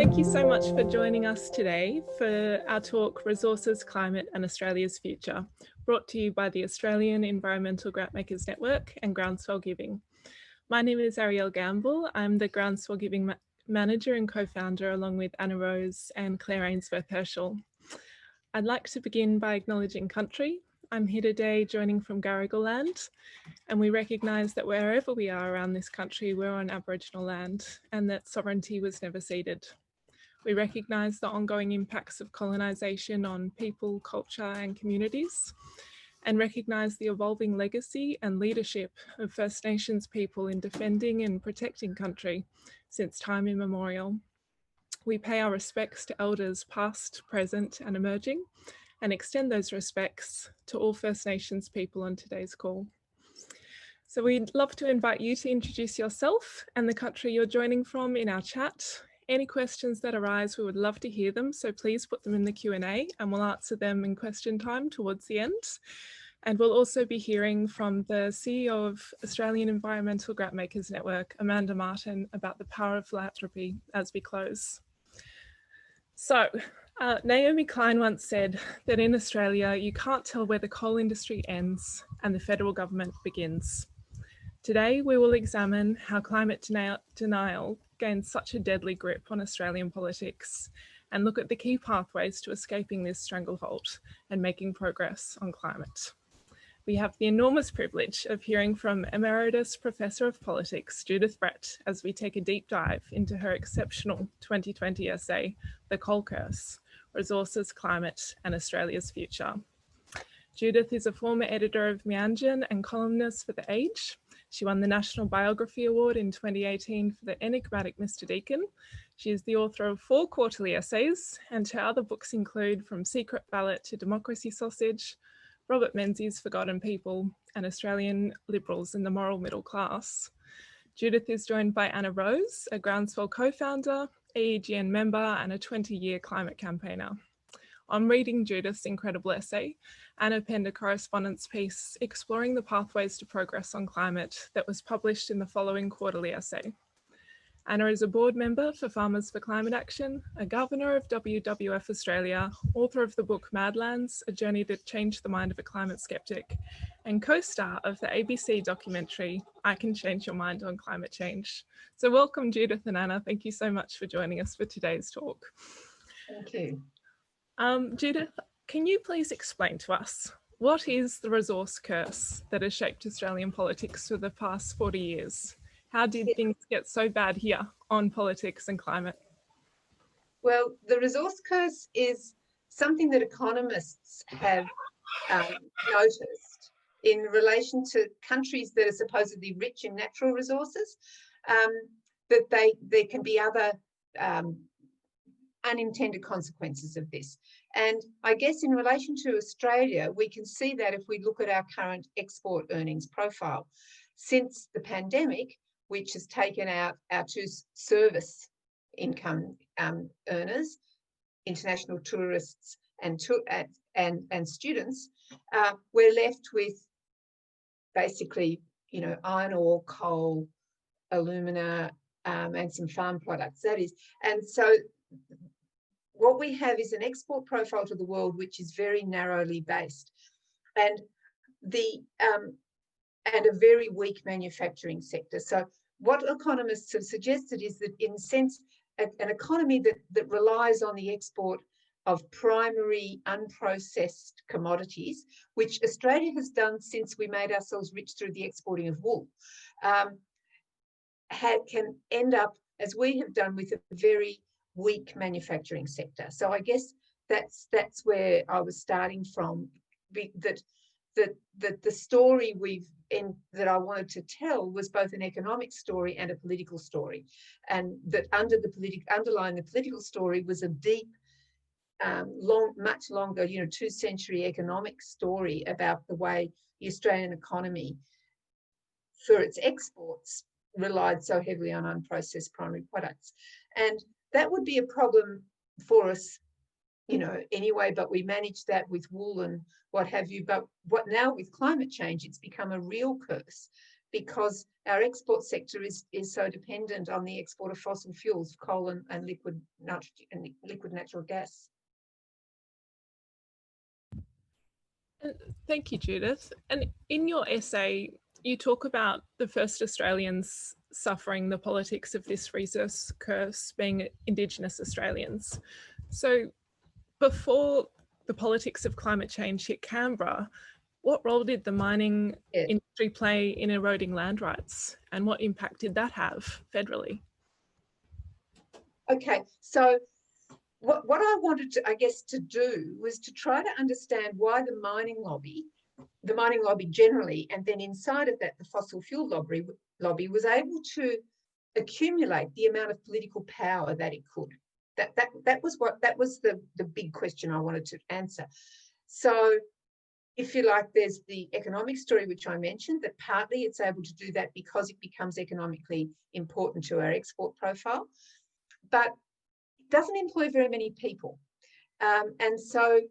Thank you so much for joining us today for our talk, Resources, Climate and Australia's Future, brought to you by the Australian Environmental Grantmakers Network and Groundswell Giving. My name is Arielle Gamble. I'm the Groundswell Giving Manager and co-founder, along with Anna Rose and Claire Ainsworth Herschel. I'd like to begin by acknowledging country. I'm here today joining from Garigal land, and we recognise that wherever we are around this country, we're on Aboriginal land and that sovereignty was never ceded. We recognise the ongoing impacts of colonisation on people, culture and communities, and recognise the evolving legacy and leadership of First Nations people in defending and protecting country since time immemorial. We pay our respects to elders past, present and emerging, and extend those respects to all First Nations people on today's call. So we'd love to invite you to introduce yourself and the country you're joining from in our chat. Any questions that arise, we would love to hear them, so please put them in the Q&A and we'll answer them in question time towards the end. And we'll also be hearing from the CEO of Australian Environmental Grantmakers Network, Amanda Martin, about the power of philanthropy as we close. So, Naomi Klein once said that in Australia, you can't tell where the coal industry ends and the federal government begins. Today, we will examine how climate denial gains such a deadly grip on Australian politics and look at the key pathways to escaping this stranglehold and making progress on climate. We have the enormous privilege of hearing from Emeritus Professor of Politics, Judith Brett, as we take a deep dive into her exceptional 2020 essay, The Coal Curse, Resources, Climate and Australia's Future. Judith is a former editor of Meanjin and columnist for The Age. She won the National Biography Award in 2018 for The Enigmatic Mr. Deacon. She is the author of 4 quarterly essays, and her other books include From Secret Ballot to Democracy Sausage, Robert Menzies' Forgotten People, and Australian Liberals in the Moral Middle Class. Judith is joined by Anna Rose, a Groundswell co-founder, EEGN member, and a 20-year climate campaigner. On reading Judith's incredible essay, Anna penned a correspondence piece exploring the pathways to progress on climate that was published in the following quarterly essay. Anna is a board member for Farmers for Climate Action, a governor of WWF Australia, author of the book Madlands, A Journey That Changed the Mind of a Climate Skeptic, and co-star of the ABC documentary, I Can Change Your Mind on Climate Change. So welcome Judith and Anna, thank you so much for joining us for today's talk. Thank you. Judith, can you please explain to us, what is the resource curse that has shaped Australian politics for the past 40 years? How did things get so bad here on politics and climate? Well, the resource curse is something that economists have noticed in relation to countries that are supposedly rich in natural resources, that there can be other unintended consequences of this. And I guess in relation to Australia, we can see that if we look at our current export earnings profile. Since the pandemic, which has taken out our 2 service income earners, international tourists and students, we're left with basically, iron ore, coal, alumina, and some farm products. That is, and so what we have is an export profile to the world which is very narrowly based, and a very weak manufacturing sector. So what economists have suggested is that, in a sense, an economy that relies on the export of primary unprocessed commodities, which Australia has done since we made ourselves rich through the exporting of wool, can end up, as we have done, with a very weak manufacturing sector. So I guess that's where I was starting from, that the story that I wanted to tell was both an economic story and a political story, and that underlying the political story was a deep, much longer, 2-century economic story about the way the Australian economy, for its exports, relied so heavily on unprocessed primary products. And that would be a problem for us, anyway, but we managed that with wool and what have you. But what now with climate change, it's become a real curse, because our export sector is so dependent on the export of fossil fuels, coal and liquid natural gas. Thank you, Judith. And in your essay, you talk about the first Australians suffering the politics of this resource curse being Indigenous Australians. So before the politics of climate change hit Canberra, what role did the mining industry play in eroding land rights, and what impact did that have federally? Okay, so what I wanted to, I guess, to do was to try to understand why the mining lobby generally, and then inside of that, the fossil fuel lobby was able to accumulate the amount of political power that it could. That was the big question I wanted to answer. So, if you like, there's the economic story, which I mentioned, that partly it's able to do that because it becomes economically important to our export profile, but it doesn't employ very many people. And so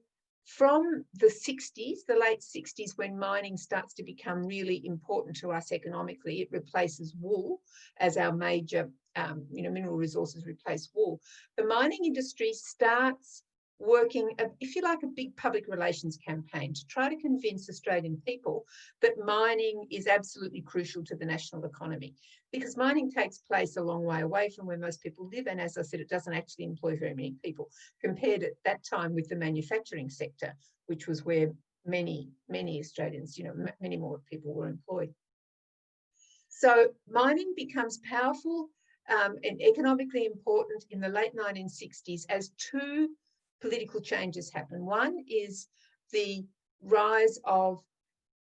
from the 60s, the late 60s, when mining starts to become really important to us economically, it replaces wool as our major, mineral resources replace wool. The mining industry starts working, if you like, a big public relations campaign to try to convince Australian people that mining is absolutely crucial to the national economy, because mining takes place a long way away from where most people live, and as I said, it doesn't actually employ very many people, compared at that time with the manufacturing sector, which was where many Australians, many more people were employed. So mining becomes powerful and economically important in the late 1960s as two political changes happen. One is the rise of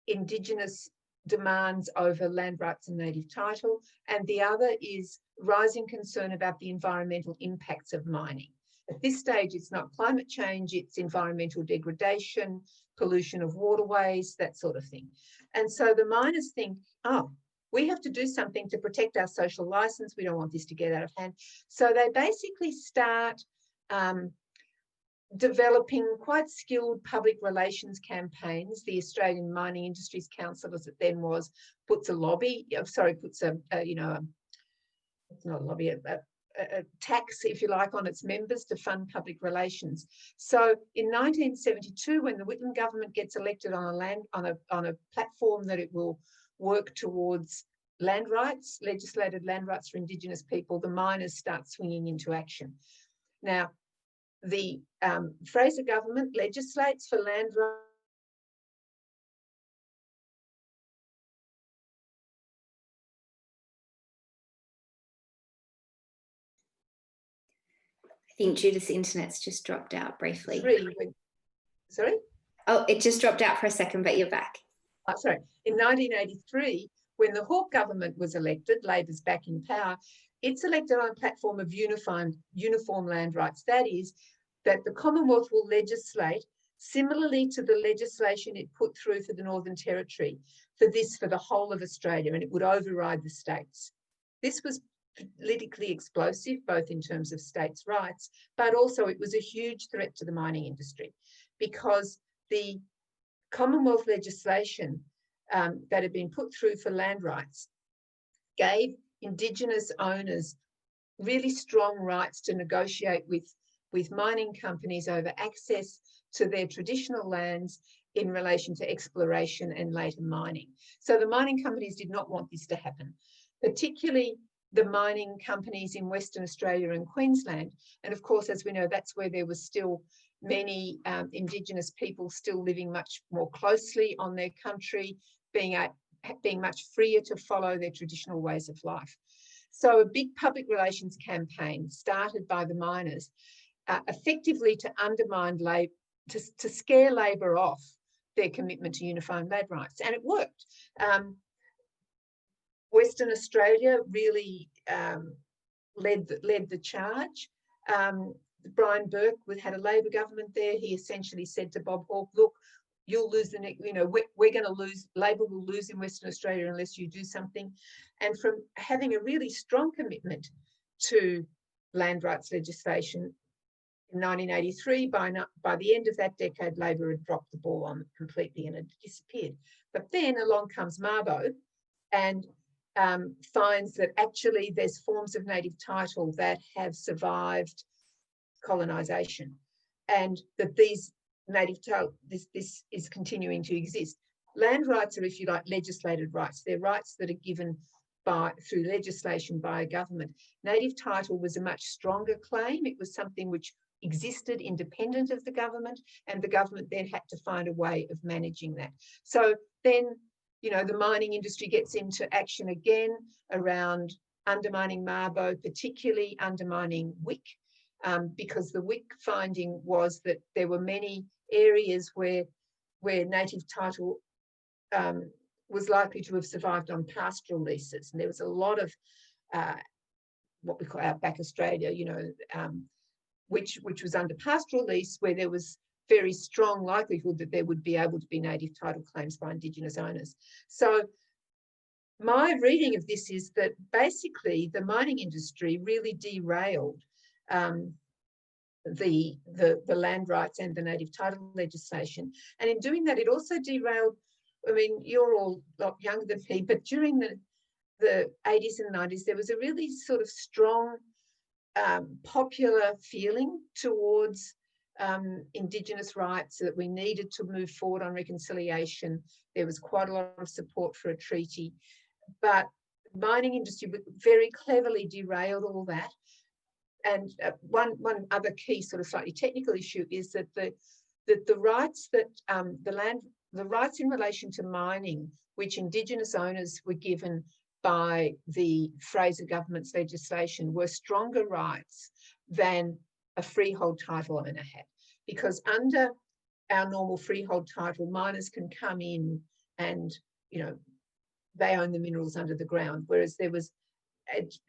Indigenous demands over land rights and native title, and the other is rising concern about the environmental impacts of mining. At this stage, it's not climate change, it's environmental degradation, pollution of waterways, that sort of thing. And so the miners think, oh, we have to do something to protect our social license. We don't want this to get out of hand. So they basically start developing quite skilled public relations campaigns. The Australian Mining Industries Council, as it then was, puts a tax, if you like, on its members to fund public relations. So in 1972, when the Whitlam government gets elected on a platform that it will work towards land rights, legislated land rights for Indigenous people, the miners start swinging into action. Now, the Fraser government legislates for land rights. I think Judith's internet's just dropped out briefly. Sorry? Oh, it just dropped out for a second, but you're back. Oh, sorry. In 1983, when the Hawke government was elected, Labor's back in power, it's elected on a platform of uniform land rights. That is, that the Commonwealth will legislate similarly to the legislation it put through for the Northern Territory for the whole of Australia, and it would override the states. This was politically explosive, both in terms of states' rights, but also it was a huge threat to the mining industry, because the Commonwealth legislation that had been put through for land rights gave Indigenous owners really strong rights to negotiate with mining companies over access to their traditional lands in relation to exploration and later mining. So the mining companies did not want this to happen, particularly the mining companies in Western Australia and Queensland. And of course, as we know, that's where there was still many Indigenous people still living much more closely on their country, being much freer to follow their traditional ways of life. So a big public relations campaign started by the miners, effectively to undermine Labor, to scare Labor off their commitment to unifying land rights, and it worked. Western Australia really led the charge. Brian Burke had a Labor government there. He essentially said to Bob Hawke, "Look, you'll lose the next. We're going to lose. Labor will lose in Western Australia unless you do something." And from having a really strong commitment to land rights legislation, in 1983, by the end of that decade, Labor had dropped the ball on it completely and had disappeared. But then along comes Mabo, and finds that actually there's forms of native title that have survived colonisation, and that these native title, this is continuing to exist. Land rights are, if you like, legislated rights. They're rights that are given through legislation by a government. Native title was a much stronger claim. It was something which existed independent of the government, and the government then had to find a way of managing that. So then, you know, the mining industry gets into action again around undermining Mabo, particularly undermining WIC, because the WIC finding was that there were many areas where native title was likely to have survived on pastoral leases, and there was a lot of what we call outback Australia, you know, which was under pastoral lease, where there was very strong likelihood that there would be able to be native title claims by Indigenous owners. So my reading of this is that basically the mining industry really derailed the land rights and the native title legislation, and in doing that, it also derailed. I mean, you're all a lot younger than me, but during the 80s and 90s, there was a really sort of strong popular feeling towards Indigenous rights, that we needed to move forward on reconciliation. There was quite a lot of support for a treaty, but the mining industry very cleverly derailed all that. And one other key sort of slightly technical issue is that the rights that the rights in relation to mining, which Indigenous owners were given by the Fraser government's legislation, were stronger rights than a freehold title owner had. Because under our normal freehold title, miners can come in and, you know, they own the minerals under the ground, whereas there was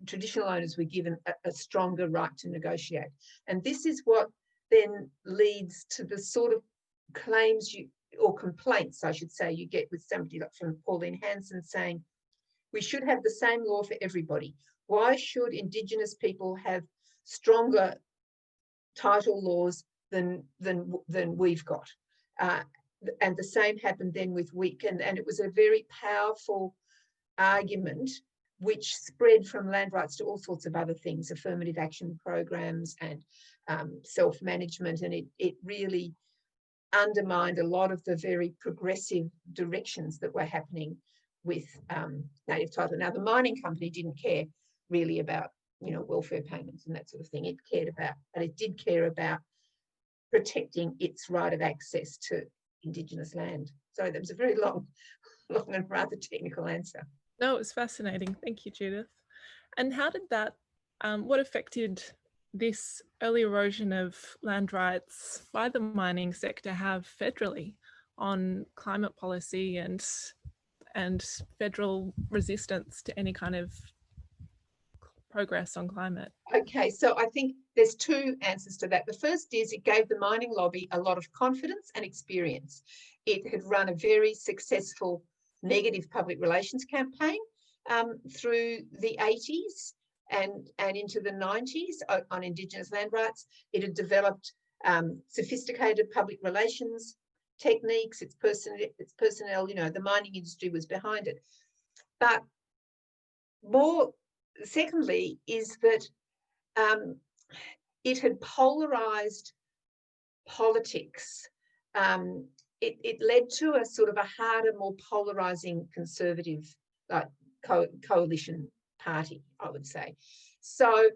traditional owners were given a stronger right to negotiate. And this is what then leads to the sort of claims or complaints, I should say, you get with somebody like from Pauline Hanson saying, we should have the same law for everybody. Why should Indigenous people have stronger title laws than we've got? And the same happened then with WIC, and it was a very powerful argument which spread from land rights to all sorts of other things, affirmative action programs and self-management, and it really undermined a lot of the very progressive directions that were happening with native title. Now, the mining company didn't care really about, you know, welfare payments and that sort of thing. It cared about, but it did care about protecting its right of access to Indigenous land. Sorry, that was a very long and rather technical answer. No, it was fascinating. Thank you, Judith. And how did that, what affected this early erosion of land rights by the mining sector have federally on climate policy and federal resistance to any kind of progress on climate? Okay, so I think there's two answers to that. The first is it gave the mining lobby a lot of confidence and experience. It had run a very successful negative public relations campaign through the 80s and into the 90s on Indigenous land rights. It had developed sophisticated public relations techniques, its personnel, you know, the mining industry was behind it. But more secondly is that it had polarized politics. It led to a sort of a harder, more polarizing conservative coalition party, I would say. So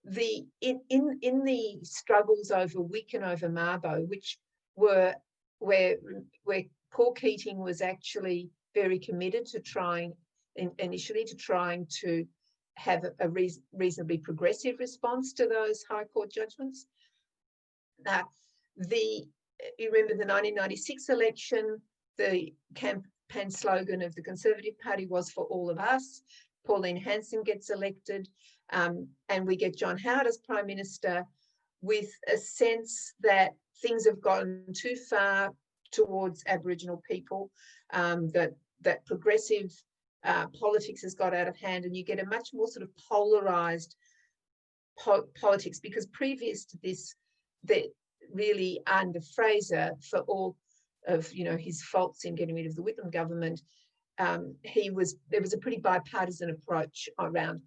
in the struggles over WIC and over Mabo, which were where Paul Keating was actually very committed to trying to have a reasonably progressive response to those High Court judgments. You remember the 1996 election, the campaign slogan of the Conservative Party was "For all of us." Pauline Hanson gets elected, and we get John Howard as Prime Minister with a sense that things have gotten too far towards Aboriginal people, that progressive politics has got out of hand, and you get a much more sort of polarised politics, because previous to this, that really under Fraser, for all of his faults in getting rid of the Whitlam government, there was a pretty bipartisan approach around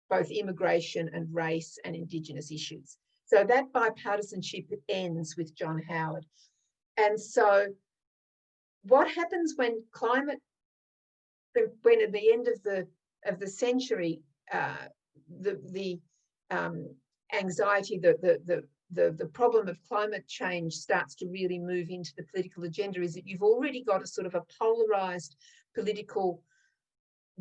both immigration and race and Indigenous issues. So that bipartisanship ends with John Howard. And so what happens when at the end of the century, the anxiety, the problem of climate change starts to really move into the political agenda, is that you've already got a sort of a polarized political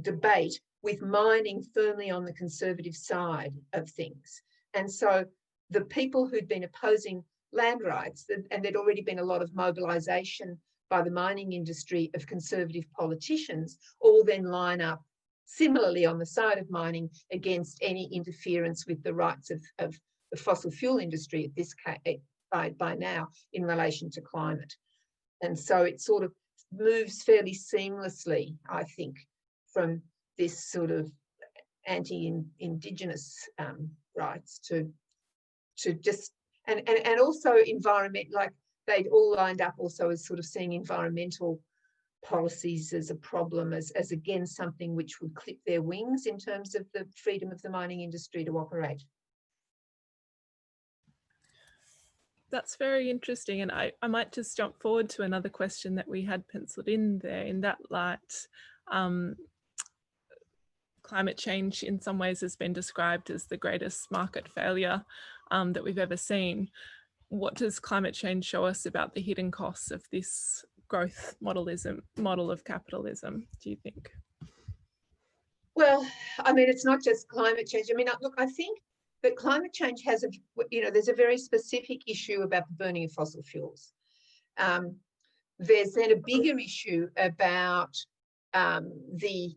debate with mining firmly on the conservative side of things. And so the people who'd been opposing land rights, and there'd already been a lot of mobilization by the mining industry of conservative politicians, all then line up similarly on the side of mining against any interference with the rights of the fossil fuel industry at this case, by now, in relation to climate. And so it sort of moves fairly seamlessly, I think, from this sort of anti-Indigenous rights to just, and also environment, like they'd all lined up also as sort of seeing environmental policies as a problem, as again something which would clip their wings in terms of the freedom of the mining industry to operate. That's very interesting. And I might just jump forward to another question that we had penciled in there. In that light, climate change in some ways has been described as the greatest market failure that we've ever seen. What does climate change show us about the hidden costs of this growth model of capitalism, do you think? Well, I mean, it's not just climate change. I mean, look, I think that climate change has there's a very specific issue about the burning of fossil fuels. There's then a bigger issue about the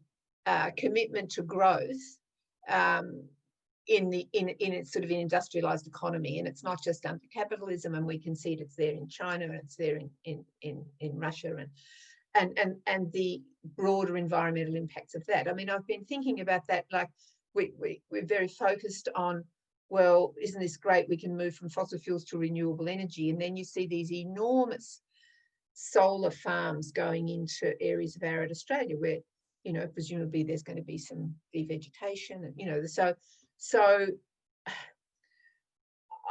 commitment to growth in its sort of an industrialized economy, and it's not just under capitalism, and we can see it's there in China, and it's there in Russia, and the broader environmental impacts of that. I mean, I've been thinking about that, like we're very focused on, well, isn't this great? We can move from fossil fuels to renewable energy, and then you see these enormous solar farms going into areas of arid Australia where, presumably there's going to be some devegetation, and so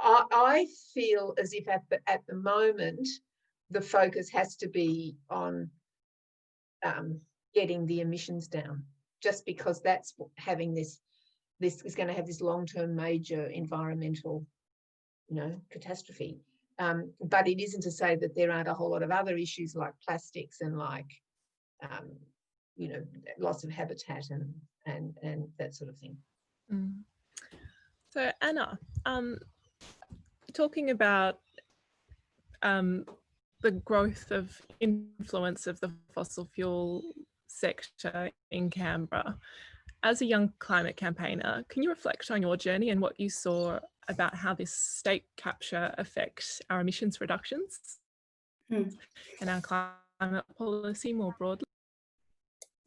I feel as if at the moment the focus has to be on getting the emissions down, just because that's having this is going to have this long-term major environmental, catastrophe. But it isn't to say that there aren't a whole lot of other issues like plastics and like, loss of habitat and that sort of thing. Mm. So Anna, talking about the growth of influence of the fossil fuel sector in Canberra, as a young climate campaigner, can you reflect on your journey and what you saw about how this state capture affects our emissions reductions and our climate policy more broadly?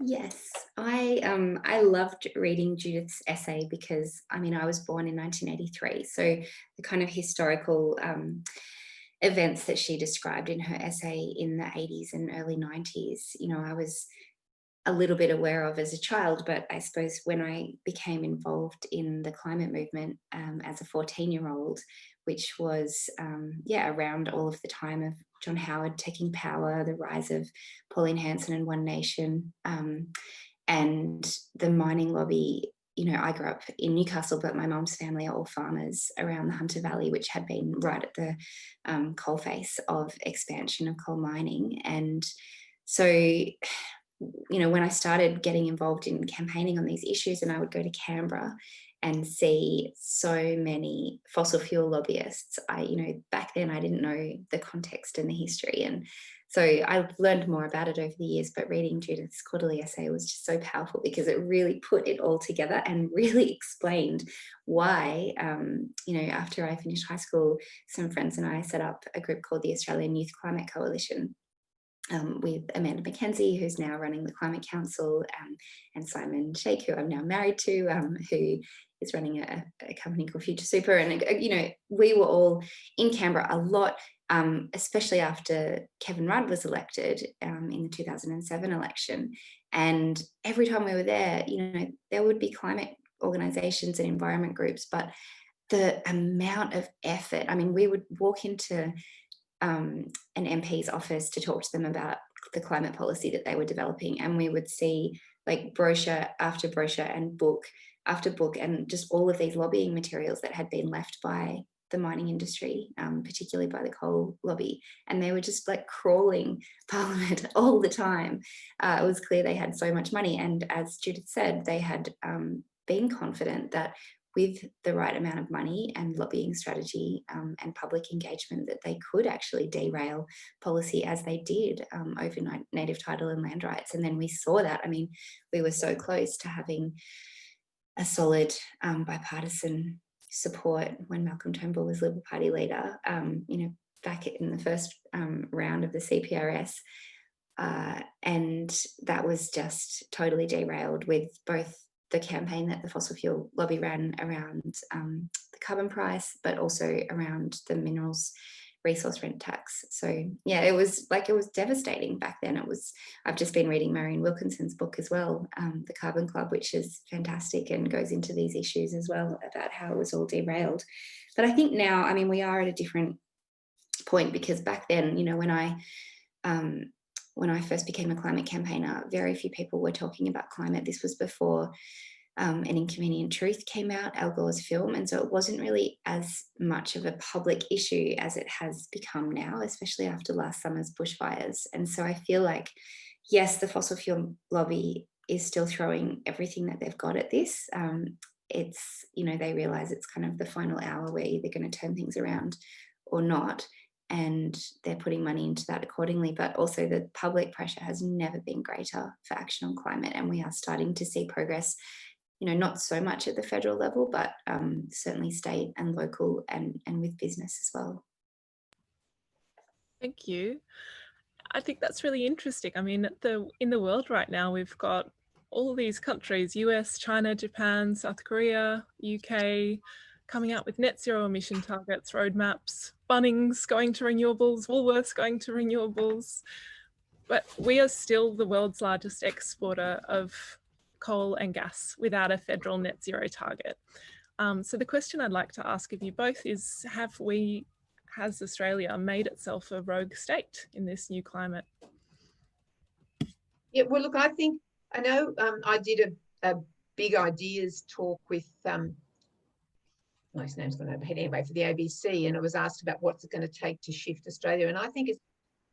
Yes, I loved reading Judith's essay because, I mean, I was born in 1983, so the kind of historical events that she described in her essay in the 80s and early 90s, I was a little bit aware of as a child, but I suppose when I became involved in the climate movement as a 14-year-old, which was, around all of the time of John Howard taking power, the rise of Pauline Hanson and One Nation, and the mining lobby. I grew up in Newcastle, but my mum's family are all farmers around the Hunter Valley, which had been right at the coalface of expansion of coal mining. And so, when I started getting involved in campaigning on these issues, and I would go to Canberra and see so many fossil fuel lobbyists, back then I didn't know the context and the history. And so I've learned more about it over the years, but reading Judith's quarterly essay was just so powerful because it really put it all together and really explained why, after I finished high school, some friends and I set up a group called the Australian Youth Climate Coalition, with Amanda McKenzie, who's now running the Climate Council, and Simon Sheikh, who I'm now married to, who is running a company called Future Super. And, we were all in Canberra a lot, especially after Kevin Rudd was elected in the 2007 election. And every time we were there, there would be climate organisations and environment groups, but the amount of effort, we would walk into an MP's office to talk to them about the climate policy that they were developing, and we would see like brochure after brochure and book after book, and just all of these lobbying materials that had been left by the mining industry, particularly by the coal lobby, and they were just like crawling Parliament all the time. It was clear they had so much money, and as Judith said, they had been confident that with the right amount of money and lobbying strategy and public engagement, that they could actually derail policy, as they did over native title and land rights. And then we saw that. We were so close to having a solid bipartisan support when Malcolm Turnbull was Liberal Party leader, back in the first round of the CPRS. And that was just totally derailed with both the campaign that the fossil fuel lobby ran around the carbon price, but also around the minerals resource rent tax. So yeah, it was devastating back then. I've just been reading Marion Wilkinson's book as well, The Carbon Club, which is fantastic and goes into these issues as well about how it was all derailed. But I think now, we are at a different point, because back then, when I first became a climate campaigner, very few people were talking about climate. This was before An Inconvenient Truth came out, Al Gore's film, and so it wasn't really as much of a public issue as it has become now, especially after last summer's bushfires. And so I feel like, yes, the fossil fuel lobby is still throwing everything that they've got at this. It's, they realise it's kind of the final hour where either going to turn things around or not, and they're putting money into that accordingly. But also the public pressure has never been greater for action on climate, and we are starting to see progress, not so much at the federal level, but certainly state and local and with business as well. Thank you. I think that's really interesting. In the world right now, we've got all these countries, US, China, Japan, South Korea, UK, coming out with net zero emission targets, roadmaps, Bunnings going to renewables, Woolworths going to renewables. But we are still the world's largest exporter of coal and gas without a federal net zero target. So the question I'd like to ask of you both is, has Australia made itself a rogue state in this new climate? Yeah, well, look, I know I did a big ideas talk with, his name's gone over head anyway, for the ABC, and I was asked about what's it going to take to shift Australia, and I think it's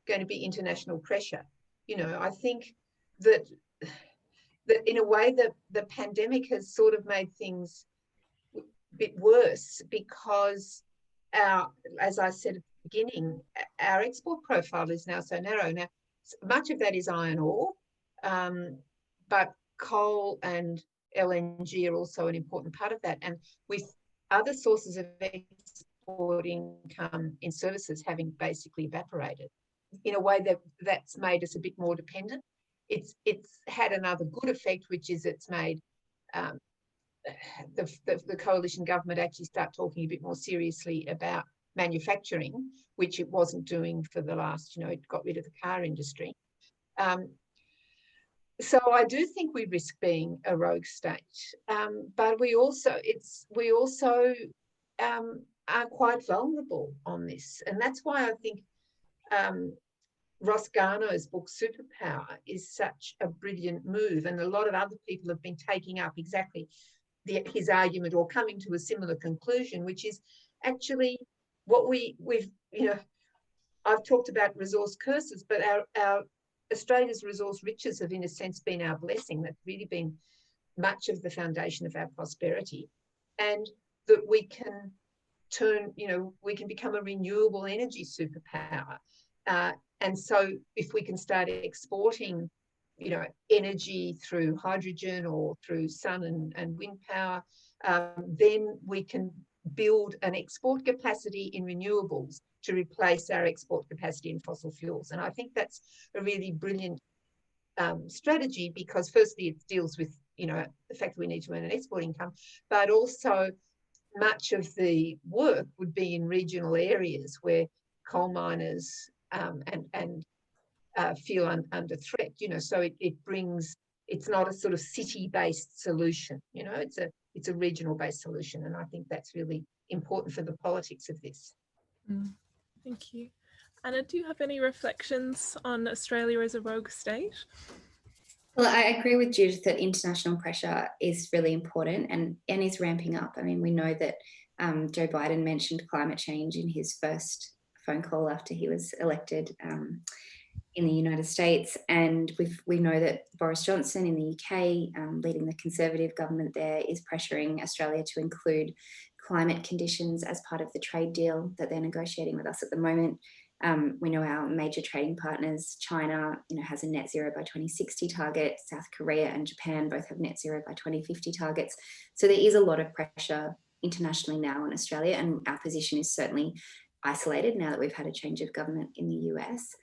going to be international pressure. I think that in a way the pandemic has sort of made things a bit worse, because as I said at the beginning, our export profile is now so narrow. Now, much of that is iron ore, but coal and LNG are also an important part of that. And with other sources of export income in services having basically evaporated, in a way that's made us a bit more dependent. It's had another good effect, which is it's made the coalition government actually start talking a bit more seriously about manufacturing, which it wasn't doing for the last, it got rid of the car industry. So I do think we risk being a rogue state, but we also are quite vulnerable on this, and that's why I think Ross Garnaut's book Superpower is such a brilliant move, and a lot of other people have been taking up exactly his argument or coming to a similar conclusion, which is actually what we've I've talked about resource curses, but our Australia's resource riches have in a sense been our blessing. That's really been much of the foundation of our prosperity, and that we can we can become a renewable energy superpower. And so if we can start exporting, energy through hydrogen or through sun and wind power, then we can build an export capacity in renewables to replace our export capacity in fossil fuels. And I think that's a really brilliant strategy, because firstly, it deals with, the fact that we need to earn an export income, but also much of the work would be in regional areas where coal miners and feel under threat. You know, so it brings. It's not a sort of city-based solution. You know, it's a regional-based solution, and I think that's really important for the politics of this. Thank you. Anna, do you have any reflections on Australia as a rogue state? Well, I agree with Judith that international pressure is really important and is ramping up. I mean, we know that Joe Biden mentioned climate change in his first phone call after he was elected in the United States, and we know that Boris Johnson in the UK, leading the Conservative government there, is pressuring Australia to include climate conditions as part of the trade deal that they're negotiating with us at the moment. We know our major trading partners, China, has a net zero by 2060 target. South Korea and Japan both have net zero by 2050 targets. So there is a lot of pressure internationally now on Australia, and our position is certainly isolated now that we've had a change of government in the US.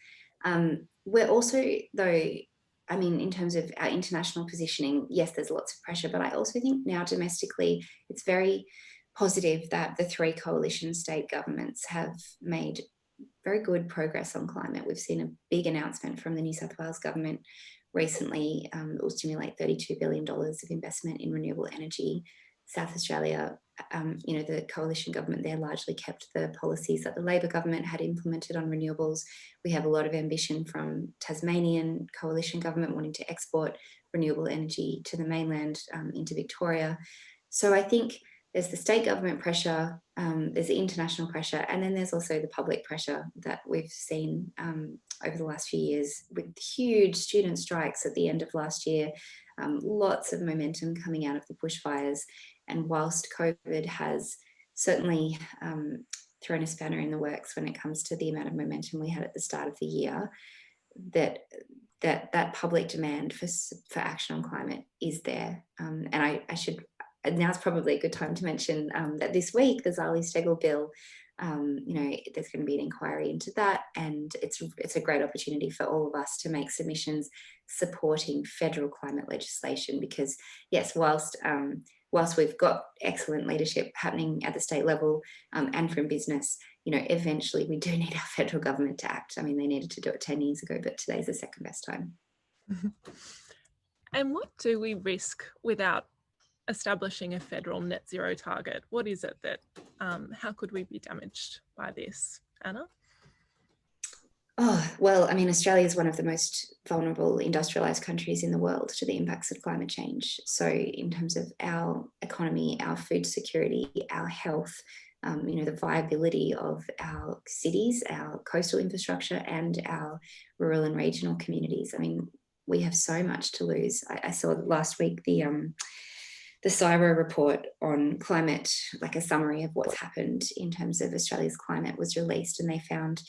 We're also, though, I mean, in terms of our international positioning, yes, there's lots of pressure, but I also think now domestically, it's very positive that the 3 coalition state governments have made very good progress on climate. We've seen a big announcement from the New South Wales government recently that will stimulate $32 billion of investment in renewable energy. South Australia, the coalition government there largely kept the policies that the Labor government had implemented on renewables. We have a lot of ambition from Tasmanian coalition government wanting to export renewable energy to the mainland into Victoria. So I think there's the state government pressure, there's the international pressure, and then there's also the public pressure that we've seen over the last few years with huge student strikes at the end of last year, lots of momentum coming out of the bushfires. And whilst COVID has certainly thrown a spanner in the works when it comes to the amount of momentum we had at the start of the year, that public demand for action on climate is there. And I should, now's probably a good time to mention that this week the Zali-Steggall bill, there's going to be an inquiry into that, and it's a great opportunity for all of us to make submissions supporting federal climate legislation, because yes, whilst we've got excellent leadership happening at the state level and from business, eventually we do need our federal government to act. I mean, they needed to do it 10 years ago, but today's the second best time. And what do we risk without establishing a federal net zero target? What is it that, how could we be damaged by this, Anna? Oh, well, I mean, Australia is one of the most vulnerable industrialised countries in the world to the impacts of climate change. So in terms of our economy, our food security, our health, the viability of our cities, our coastal infrastructure, and our rural and regional communities, I mean, we have so much to lose. I saw last week the CSIRO report on climate, like a summary of what's happened in terms of Australia's climate, was released, and they found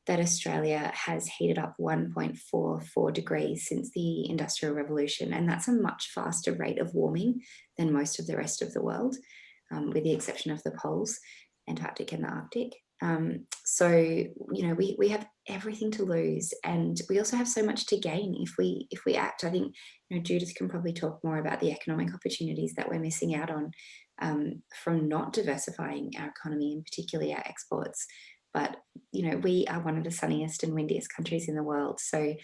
that Australia has heated up 1.44 degrees since the Industrial Revolution, and that's a much faster rate of warming than most of the rest of the world, with the exception of the poles, Antarctic and the Arctic. So we have everything to lose, and we also have so much to gain if we act. I think Judith can probably talk more about the economic opportunities that we're missing out on from not diversifying our economy, and particularly our exports. But we are one of the sunniest and windiest countries in the world, so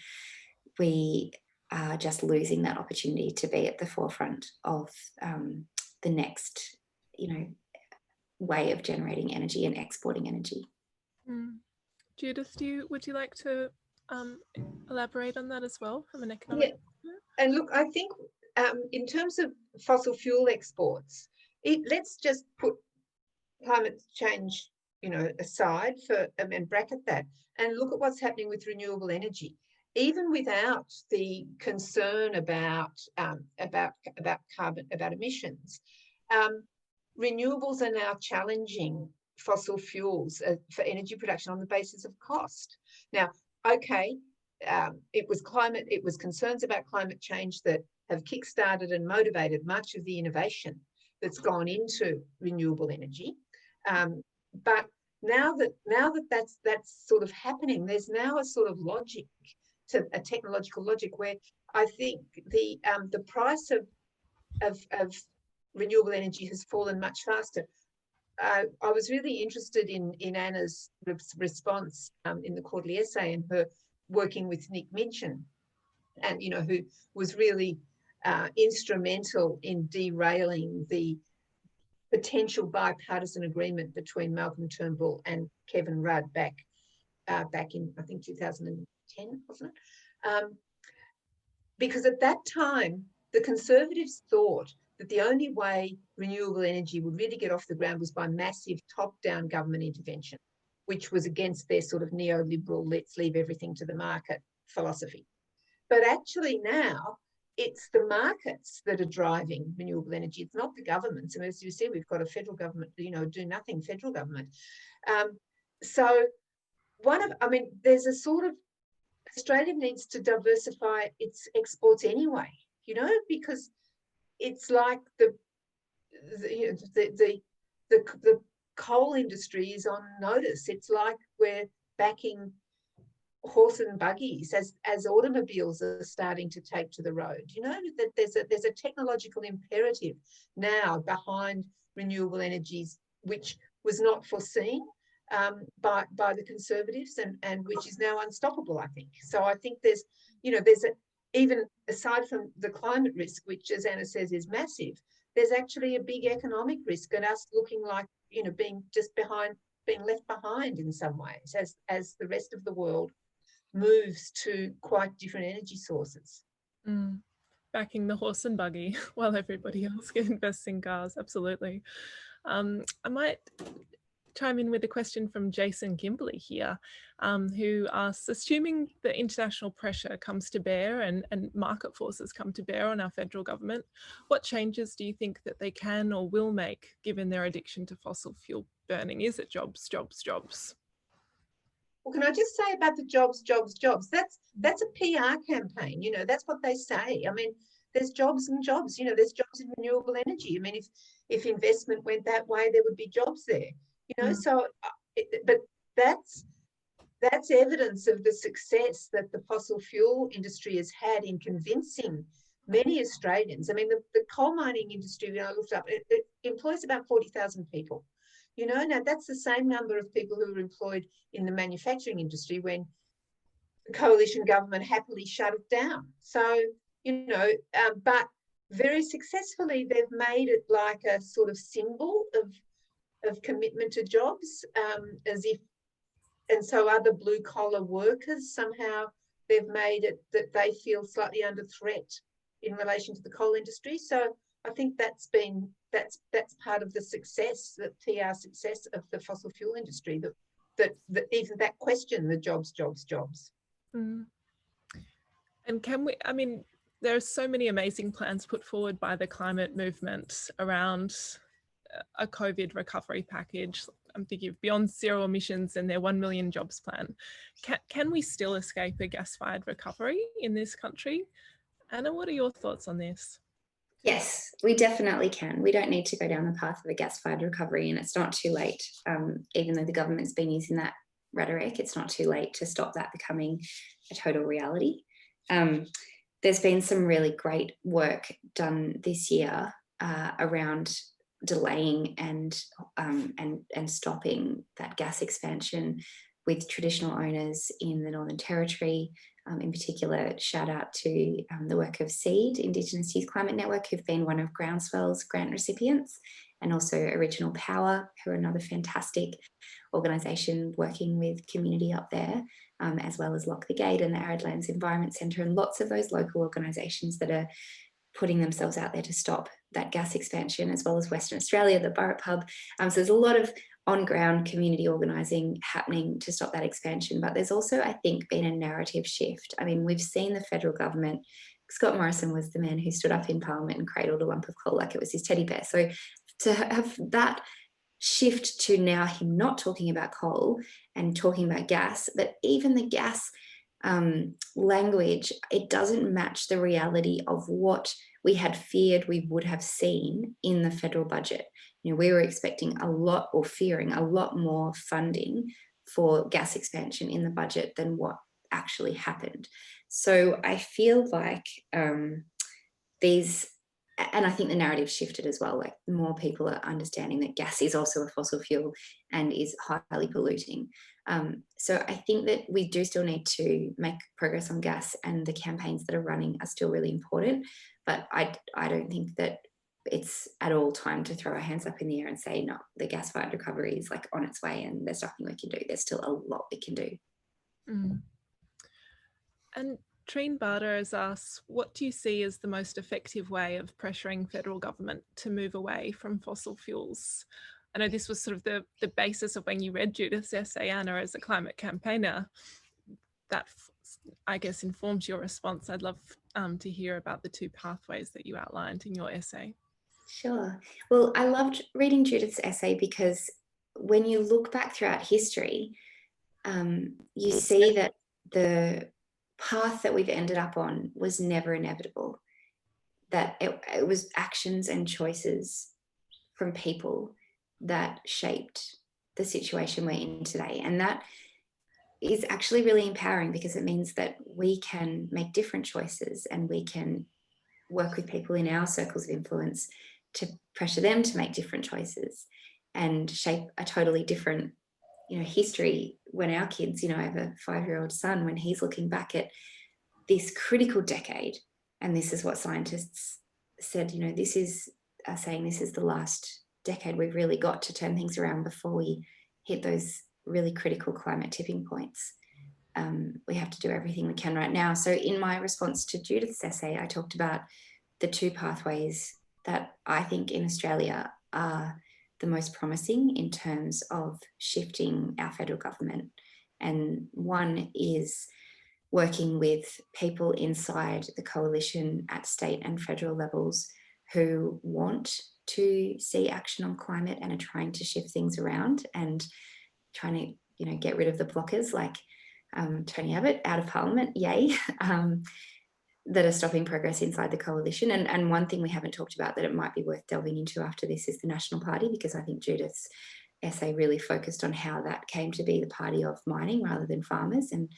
we are just losing that opportunity to be at the forefront of the next way of generating energy and exporting energy. Judith, would you like to elaborate on that as well from an economic? Yeah. And look, I think in terms of fossil fuel exports, let's just put climate change aside and bracket that, and look at what's happening with renewable energy. Even without the concern about carbon, about emissions, renewables are now challenging fossil fuels for energy production on the basis of cost. Now, okay, it was concerns about climate change that have kickstarted and motivated much of the innovation that's gone into renewable energy. But now that that's sort of happening, there's now a sort of logic, to a technological logic, where I think the price of renewable energy has fallen much faster. I was really interested in Anna's response in the quarterly essay, and her working with Nick Minchin, and who was really instrumental in derailing the potential bipartisan agreement between Malcolm Turnbull and Kevin Rudd back in, I think, 2010, wasn't it? Because at that time, the Conservatives thought that the only way renewable energy would really get off the ground was by massive top-down government intervention, which was against their sort of neoliberal, let's leave everything to the market philosophy. But actually now, it's the markets that are driving renewable energy. It's not the governments. And as you see, we've got a federal government, do nothing federal government. So there's a sort of, Australia needs to diversify its exports anyway, because it's like the coal industry is on notice. It's like we're backing horse and buggies as automobiles are starting to take to the road. That there's a technological imperative now behind renewable energies, which was not foreseen by the Conservatives, and which is now unstoppable, I think. So I think there's even aside from the climate risk, which, as Anna says, is massive, there's actually a big economic risk, and us looking like being left behind in some ways as the rest of the world moves to quite different energy sources. Backing the horse and buggy while everybody else invests in cars, absolutely. I might chime in with a question from Jason Kimberley here, who asks, assuming that international pressure comes to bear and market forces come to bear on our federal government, what changes do you think that they can or will make given their addiction to fossil fuel burning? Is it jobs, jobs, jobs? Well, can I just say about the jobs, jobs, jobs? That's a PR campaign. That's what they say. I mean, there's jobs and jobs. There's jobs in renewable energy. I mean, if investment went that way, there would be jobs there. So, but that's evidence of the success that the fossil fuel industry has had in convincing many Australians. I mean, the coal mining industry, when I looked up, it employs about 40,000 people. Now that's the same number of people who were employed in the manufacturing industry when the coalition government happily shut it down. So, but very successfully, they've made it like a sort of symbol of commitment to jobs, and so other blue collar workers, somehow they've made it that they feel slightly under threat in relation to the coal industry. So I think that's part of the success, the PR success of the fossil fuel industry, that even that question, the jobs, jobs, jobs. And there are so many amazing plans put forward by the climate movement around a COVID recovery package. I'm thinking of Beyond Zero Emissions and their 1 million jobs plan. Can we still escape a gas-fired recovery in this country? Anna, what are your thoughts on this? Yes, we definitely can. We don't need to go down the path of a gas-fired recovery, and it's not too late. Even though the government's been using that rhetoric, it's not too late to stop that becoming a total reality. There's been some really great work done this year around delaying and stopping that gas expansion with traditional owners in the Northern Territory. In particular, shout out to the work of SEED, Indigenous Youth Climate Network, who've been one of Groundswell's grant recipients, and also Original Power, who are another fantastic organisation working with community up there, as well as Lock the Gate and the Arid Lands Environment Centre, and lots of those local organisations that are putting themselves out there to stop that gas expansion, as well as Western Australia, the Burrup Hub. So there's a lot of on-ground community organising happening to stop that expansion. But there's also, I think, been a narrative shift. I mean, we've seen the federal government, Scott Morrison was the man who stood up in Parliament and cradled a lump of coal like it was his teddy bear. So to have that shift to now him not talking about coal and talking about gas, but even the gas language, it doesn't match the reality of what we had feared we would have seen in the federal budget. We were expecting a lot, or fearing a lot more funding for gas expansion in the budget than what actually happened. So I feel like these and I think the narrative shifted as well. Like more people are understanding that gas is also a fossil fuel and is highly polluting. So I think that we do still need to make progress on gas, and the campaigns that are running are still really important. But I don't think that it's at all time to throw our hands up in the air and say, no, the gas-fired recovery is like on its way and there's nothing we can do. There's still a lot we can do. Mm. And Trine Barter has asked, what do you see as the most effective way of pressuring federal government to move away from fossil fuels? I know this was sort of the basis of when you read Judith's essay, Anna, as a climate campaigner. That, I guess, informs your response. I'd love to hear about the two pathways that you outlined in your essay. Sure. Well, I loved reading Judith's essay because when you look back throughout history, you see that the path that we've ended up on was never inevitable, that it was actions and choices from people that shaped the situation we're in today. And that is actually really empowering because it means that we can make different choices and we can work with people in our circles of influence to pressure them to make different choices and shape a totally different, history when our kids, I have a 5-year-old son, when he's looking back at this critical decade, and this is what scientists said, this is saying this is the last decade we've really got to turn things around before we hit those really critical climate tipping points. We have to do everything we can right now. So in my response to Judith's essay, I talked about the two pathways that I think in Australia are the most promising in terms of shifting our federal government. And one is working with people inside the coalition at state and federal levels who want to see action on climate and are trying to shift things around and trying to, get rid of the blockers like Tony Abbott out of Parliament, yay, that are stopping progress inside the coalition. And one thing we haven't talked about that it might be worth delving into after this is the National Party, because I think Judith's essay really focused on how that came to be the party of mining rather than farmers and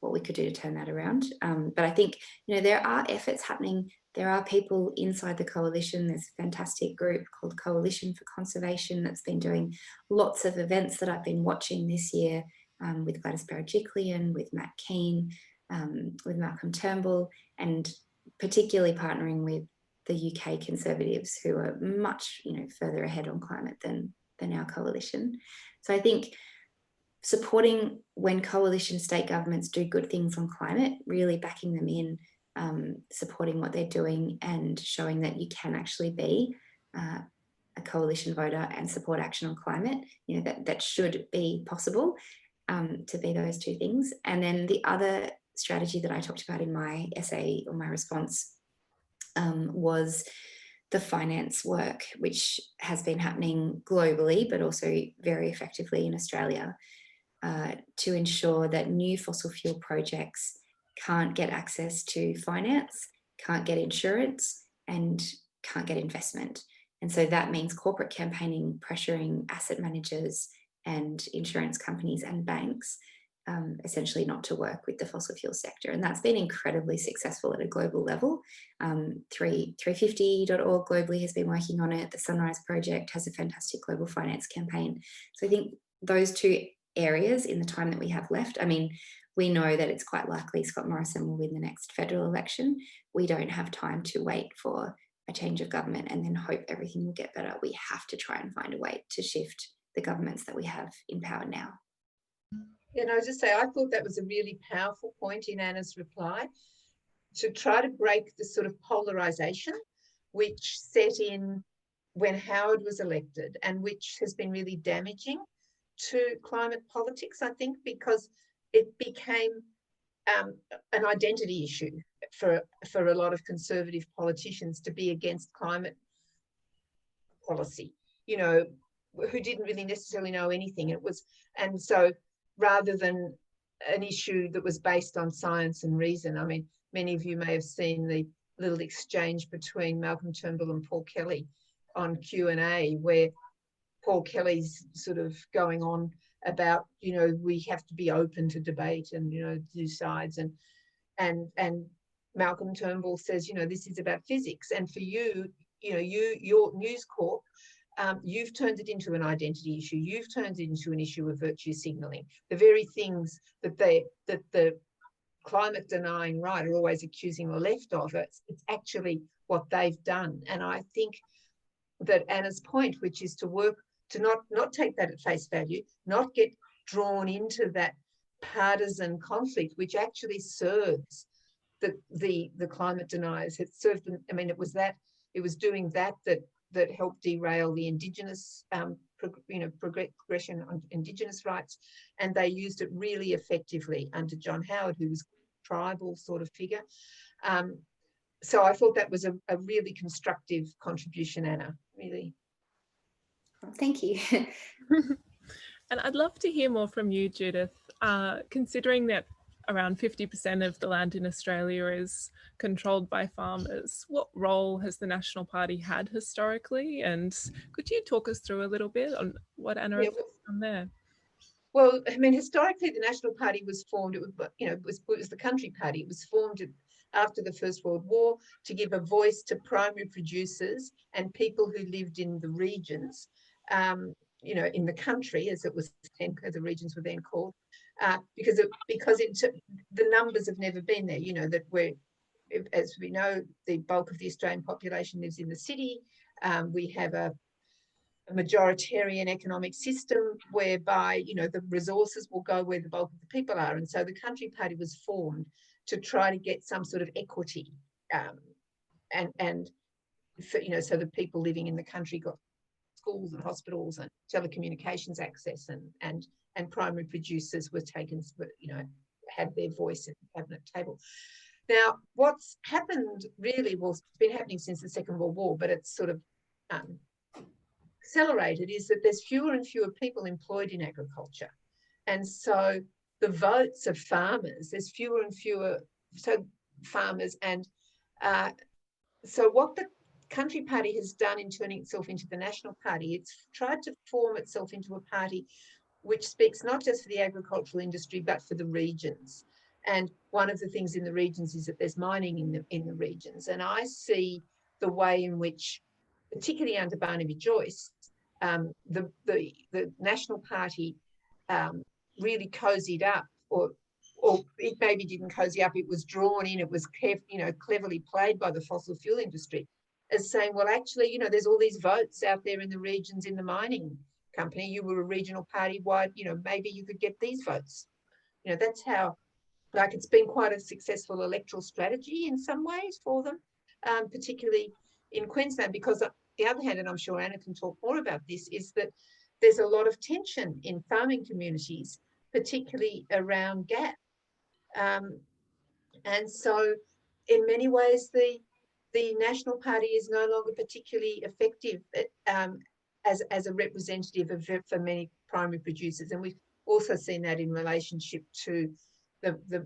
what we could do to turn that around. But I think, there are efforts happening. There are people inside the coalition. There's a fantastic group called Coalition for Conservation that's been doing lots of events that I've been watching this year with Gladys Berejiklian, with Matt Keane, with Malcolm Turnbull, and particularly partnering with the UK Conservatives, who are much further ahead on climate than our coalition. So I think supporting when coalition state governments do good things on climate, really backing them in, supporting what they're doing and showing that you can actually be a coalition voter and support action on climate, that should be possible to be those two things. And then the other strategy that I talked about in my essay or my response was the finance work, which has been happening globally, but also very effectively in Australia, to ensure that new fossil fuel projects can't get access to finance, can't get insurance, and can't get investment. And so that means corporate campaigning, pressuring asset managers and insurance companies and banks essentially not to work with the fossil fuel sector. And that's been incredibly successful at a global level. 350.org globally has been working on it. The Sunrise Project has a fantastic global finance campaign. So I think those two areas in the time that we have left, we know that it's quite likely Scott Morrison will win the next federal election. We don't have time to wait for a change of government and then hope everything will get better. We have to try and find a way to shift the governments that we have in power now. Yeah, and I was just say, I thought that was a really powerful point in Anna's reply, to try to break the sort of polarization which set in when Howard was elected and which has been really damaging to climate politics, I think, because it became an identity issue for a lot of conservative politicians to be against climate policy, who didn't really necessarily know anything. And so rather than an issue that was based on science and reason, many of you may have seen the little exchange between Malcolm Turnbull and Paul Kelly on Q&A, where Paul Kelly's sort of going on about, we have to be open to debate and, do sides. And Malcolm Turnbull says, this is about physics. And for you, your News Corp, you've turned it into an identity issue. You've turned it into an issue of virtue signalling. The very things that the climate denying right are always accusing the left of, it's actually what they've done. And I think that Anna's point, which is to work to not take that at face value, not get drawn into that partisan conflict, which actually serves the climate deniers. It served them. I mean, it was doing that helped derail the Indigenous progression on Indigenous rights, and they used it really effectively under John Howard, who was a tribal sort of figure. So I thought that was a really constructive contribution, Anna, really. Thank you. And I'd love to hear more from you, Judith, considering that around 50% of the land in Australia is controlled by farmers. What role has the National Party had historically? And could you talk us through a little bit on what Anna has done there? Well, I mean, historically, the National Party was formed, it was the Country Party. It was formed after the First World War to give a voice to primary producers and people who lived in the regions, in the country, as the regions were then called, because the numbers have never been there. That as we know, the bulk of the Australian population lives in the city. We have a majoritarian economic system whereby the resources will go where the bulk of the people are, and so the Country Party was formed to try to get some sort of equity, and so the people living in the country got schools and hospitals and telecommunications access, and primary producers were taken, had their voice at the cabinet table. Now, what's happened really, it's been happening since the Second World War, but it's sort of accelerated, is that there's fewer and fewer people employed in agriculture. And so the votes of farmers, there's fewer and fewer farmers. And so what the Country Party has done in turning itself into the National Party, it's tried to form itself into a party which speaks not just for the agricultural industry, but for the regions. And one of the things in the regions is that there's mining in the regions. And I see the way in which, particularly under Barnaby Joyce, the National Party really cozied up, or it maybe didn't cozy up, it was drawn in, it was cleverly played by the fossil fuel industry as saying, well, actually, there's all these votes out there in the regions in the mining company. You were a regional party, why, maybe you could get these votes. That's how, it's been quite a successful electoral strategy in some ways for them, particularly in Queensland, because on the other hand, and I'm sure Anna can talk more about this, is that there's a lot of tension in farming communities, particularly around GAP. And so in many ways, the National Party is no longer particularly effective as a representative for many primary producers. And we've also seen that in relationship to the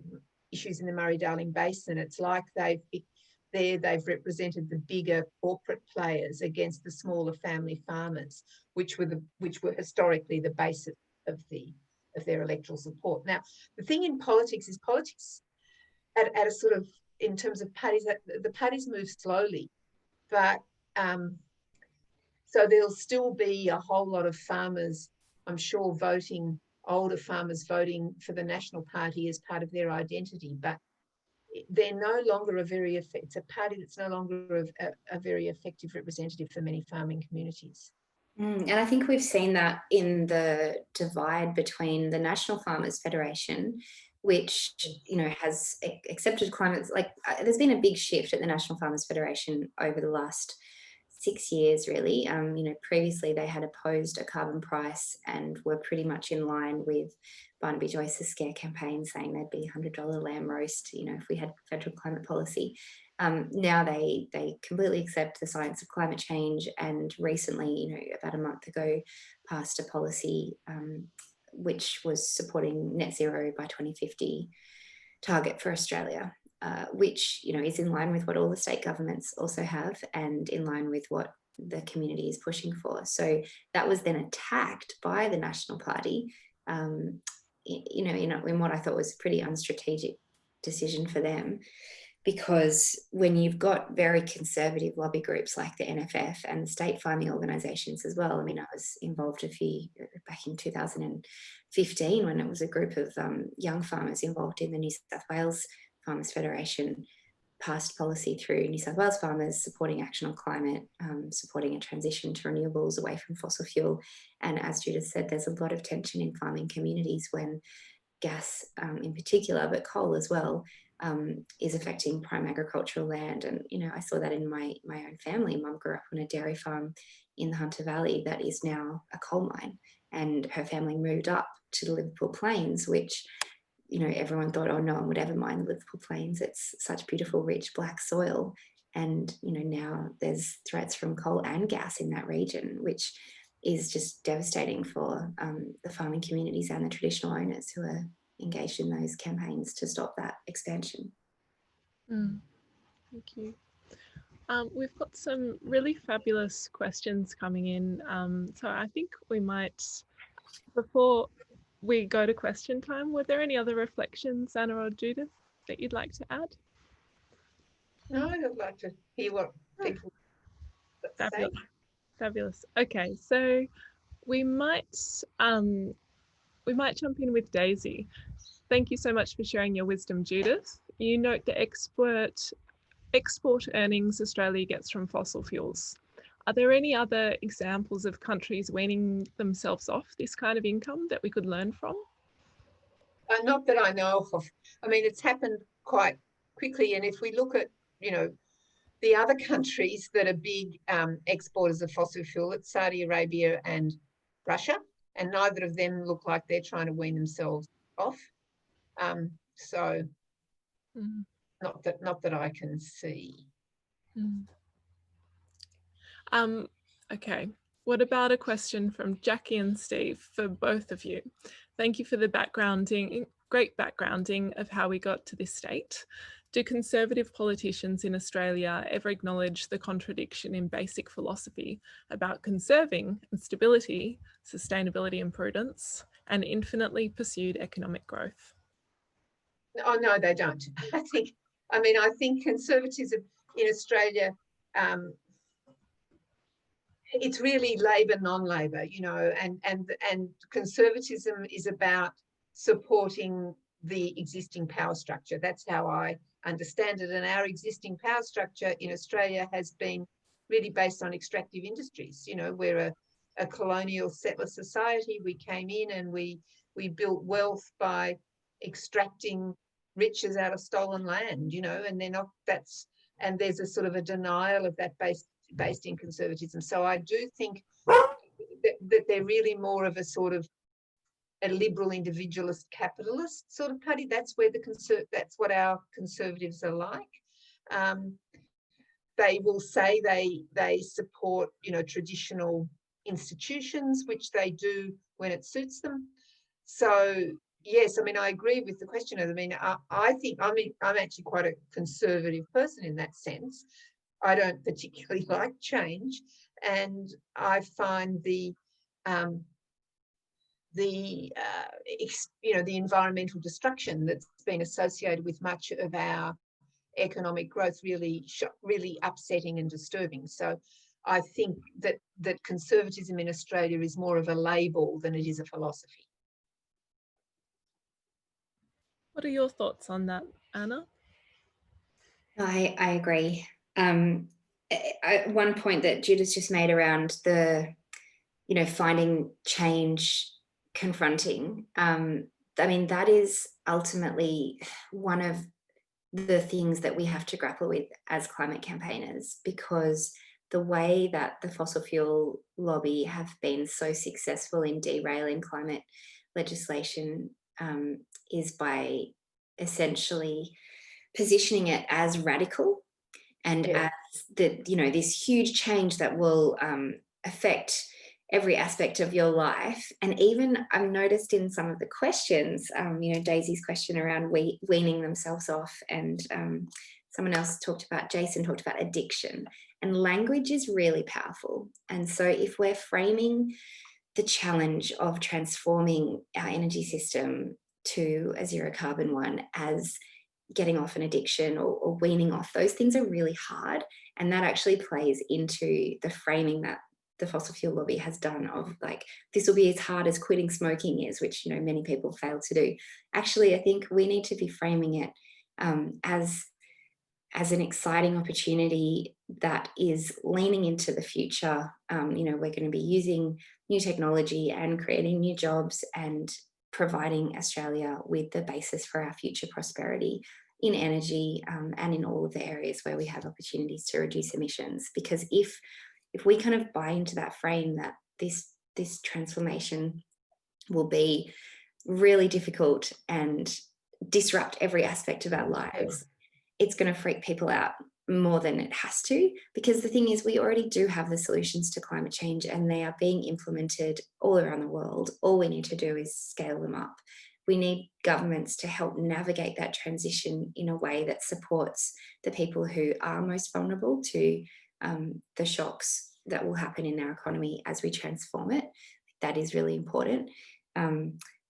issues in the Murray-Darling Basin. It's like they've represented the bigger corporate players against the smaller family farmers, which were historically the basis of their electoral support. Now, the thing in politics is at a sort of, in terms of parties, the parties move slowly, but so there'll still be a whole lot of farmers, I'm sure, older farmers voting for the National Party as part of their identity, but they're no longer it's a party that's no longer a very effective representative for many farming communities. And I think we've seen that in the divide between the National Farmers Federation, which has accepted climate, there's been a big shift at the National Farmers Federation over the last 6 years, really. Previously they had opposed a carbon price and were pretty much in line with Barnaby Joyce's scare campaign, saying there'd be $100 lamb roast, if we had federal climate policy. Now they completely accept the science of climate change, and recently, about a month ago, passed a policy which was supporting net zero by 2050 target for Australia, which is in line with what all the state governments also have, and in line with what the community is pushing for. So that was then attacked by the National Party, in what I thought was a pretty unstrategic decision for them. because when you've got very conservative lobby groups like the NFF and the state farming organisations as well, I mean, I was involved back in 2015 when it was a group of young farmers involved in the New South Wales Farmers Federation passed policy through New South Wales farmers supporting action on climate, supporting a transition to renewables away from fossil fuel. And as Judith said, there's a lot of tension in farming communities when gas in particular, but coal as well, is affecting prime agricultural land. And, you know, I saw that in my own family. Mum grew up on a dairy farm in the Hunter Valley that is now a coal mine. And her family moved up to the Liverpool Plains, which, you know, everyone thought, oh, no one would ever mine the Liverpool Plains. It's such beautiful, rich black soil. And, you know, now there's threats from coal and gas in that region, which is just devastating for the farming communities and the traditional owners who are engaged in those campaigns to stop that expansion. Thank you. We've got some really fabulous questions coming in. So I think we might, before we go to question time, were there any other reflections, Anna or Judith, that you'd like to add? No, I'd like to hear what people say. Fabulous. Okay, so we might jump in with Daisy. Thank you so much for sharing your wisdom, Judith. You note the export earnings Australia gets from fossil fuels. Are there any other examples of countries weaning themselves off this kind of income that we could learn from? Not that I know of. I mean, it's happened quite quickly. And if we look at, you know, the other countries that are big exporters of fossil fuel, it's Saudi Arabia and Russia, and neither of them look like they're trying to wean themselves off. Not that I can see. Okay. What about a question from Jackie and Steve for both of you? Thank you for the great backgrounding of how we got to this state. Do conservative politicians in Australia ever acknowledge the contradiction in basic philosophy about conserving and stability, sustainability and prudence, and infinitely pursued economic growth? Oh, no, they don't. I think conservatism in Australia, it's really Labor, non-Labor, you know, and conservatism is about supporting the existing power structure. That's how I understand it. And our existing power structure in Australia has been really based on extractive industries. You know, we're a colonial settler society. We came in and we built wealth by extracting riches out of stolen land, you know, and there's a sort of a denial of that based in conservatism. So I do think that they're really more of a sort of a liberal individualist capitalist sort of party. That's where that's what our conservatives are like. They will say they support, you know, traditional institutions, which they do when it suits them. So yes, I mean, I agree with the questioner. I mean, I'm actually quite a conservative person in that sense. I don't particularly like change, and I find the environmental destruction that's been associated with much of our economic growth really upsetting and disturbing. So I think that conservatism in Australia is more of a label than it is a philosophy. What are your thoughts on that, Anna? I agree. One point that Judith just made around the, you know, finding change confronting. I mean, that is ultimately one of the things that we have to grapple with as climate campaigners, because the way that the fossil fuel lobby have been so successful in derailing climate legislation is by essentially positioning it as radical and as this huge change that will affect every aspect of your life. And even I've noticed in some of the questions, Daisy's question around weaning themselves off, and someone else Jason talked about addiction, and language is really powerful. And so if we're framing the challenge of transforming our energy system to a zero carbon one as getting off an addiction or weaning off. Those things are really hard, and that actually plays into the framing that the fossil fuel lobby has done of like, this will be as hard as quitting smoking is, which, you know, many people fail to do. Actually, I think we need to be framing it as an exciting opportunity that is leaning into the future. You know, we're going to be using new technology and creating new jobs and providing Australia with the basis for our future prosperity in energy, and in all of the areas where we have opportunities to reduce emissions. Because if we kind of buy into that frame that this transformation will be really difficult and disrupt every aspect of our lives, it's going to freak people out more than it has to. Because the thing is, we already do have the solutions to climate change, and they are being implemented all around the world. All we need to do is scale them up. We need governments to help navigate that transition in a way that supports the people who are most vulnerable to the shocks that will happen in our economy as we transform it. That is really important.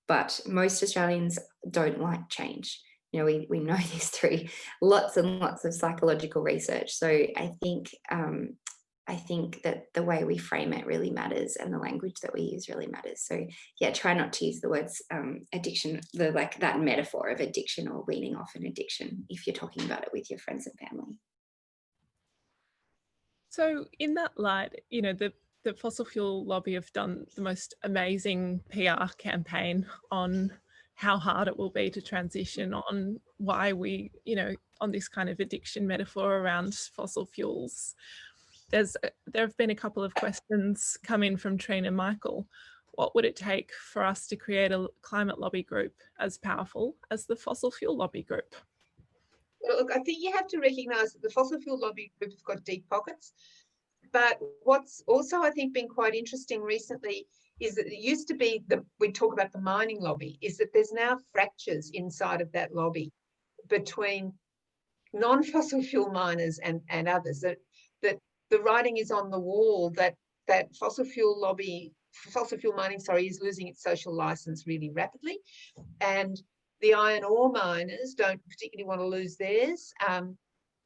But most Australians don't like change. You know, we know this through lots and lots of psychological research. So I think that the way we frame it really matters, and the language that we use really matters. So yeah, try not to use the words addiction, like that metaphor of addiction or weaning off an addiction if you're talking about it with your friends and family. So in that light, you know, the fossil fuel lobby have done the most amazing PR campaign on how hard it will be to transition, on why we, you know, on this kind of addiction metaphor around fossil fuels. There have been a couple of questions come in from Trina Michael. What would it take for us to create a climate lobby group as powerful as the fossil fuel lobby group? Well, look, I think you have to recognise that the fossil fuel lobby group have got deep pockets. But what's also, I think, been quite interesting recently is that it used to be that we talk about the mining lobby, is that there's now fractures inside of that lobby between non-fossil fuel miners and others. That the writing is on the wall that fossil fuel mining, is losing its social license really rapidly, and the iron ore miners don't particularly want to lose theirs,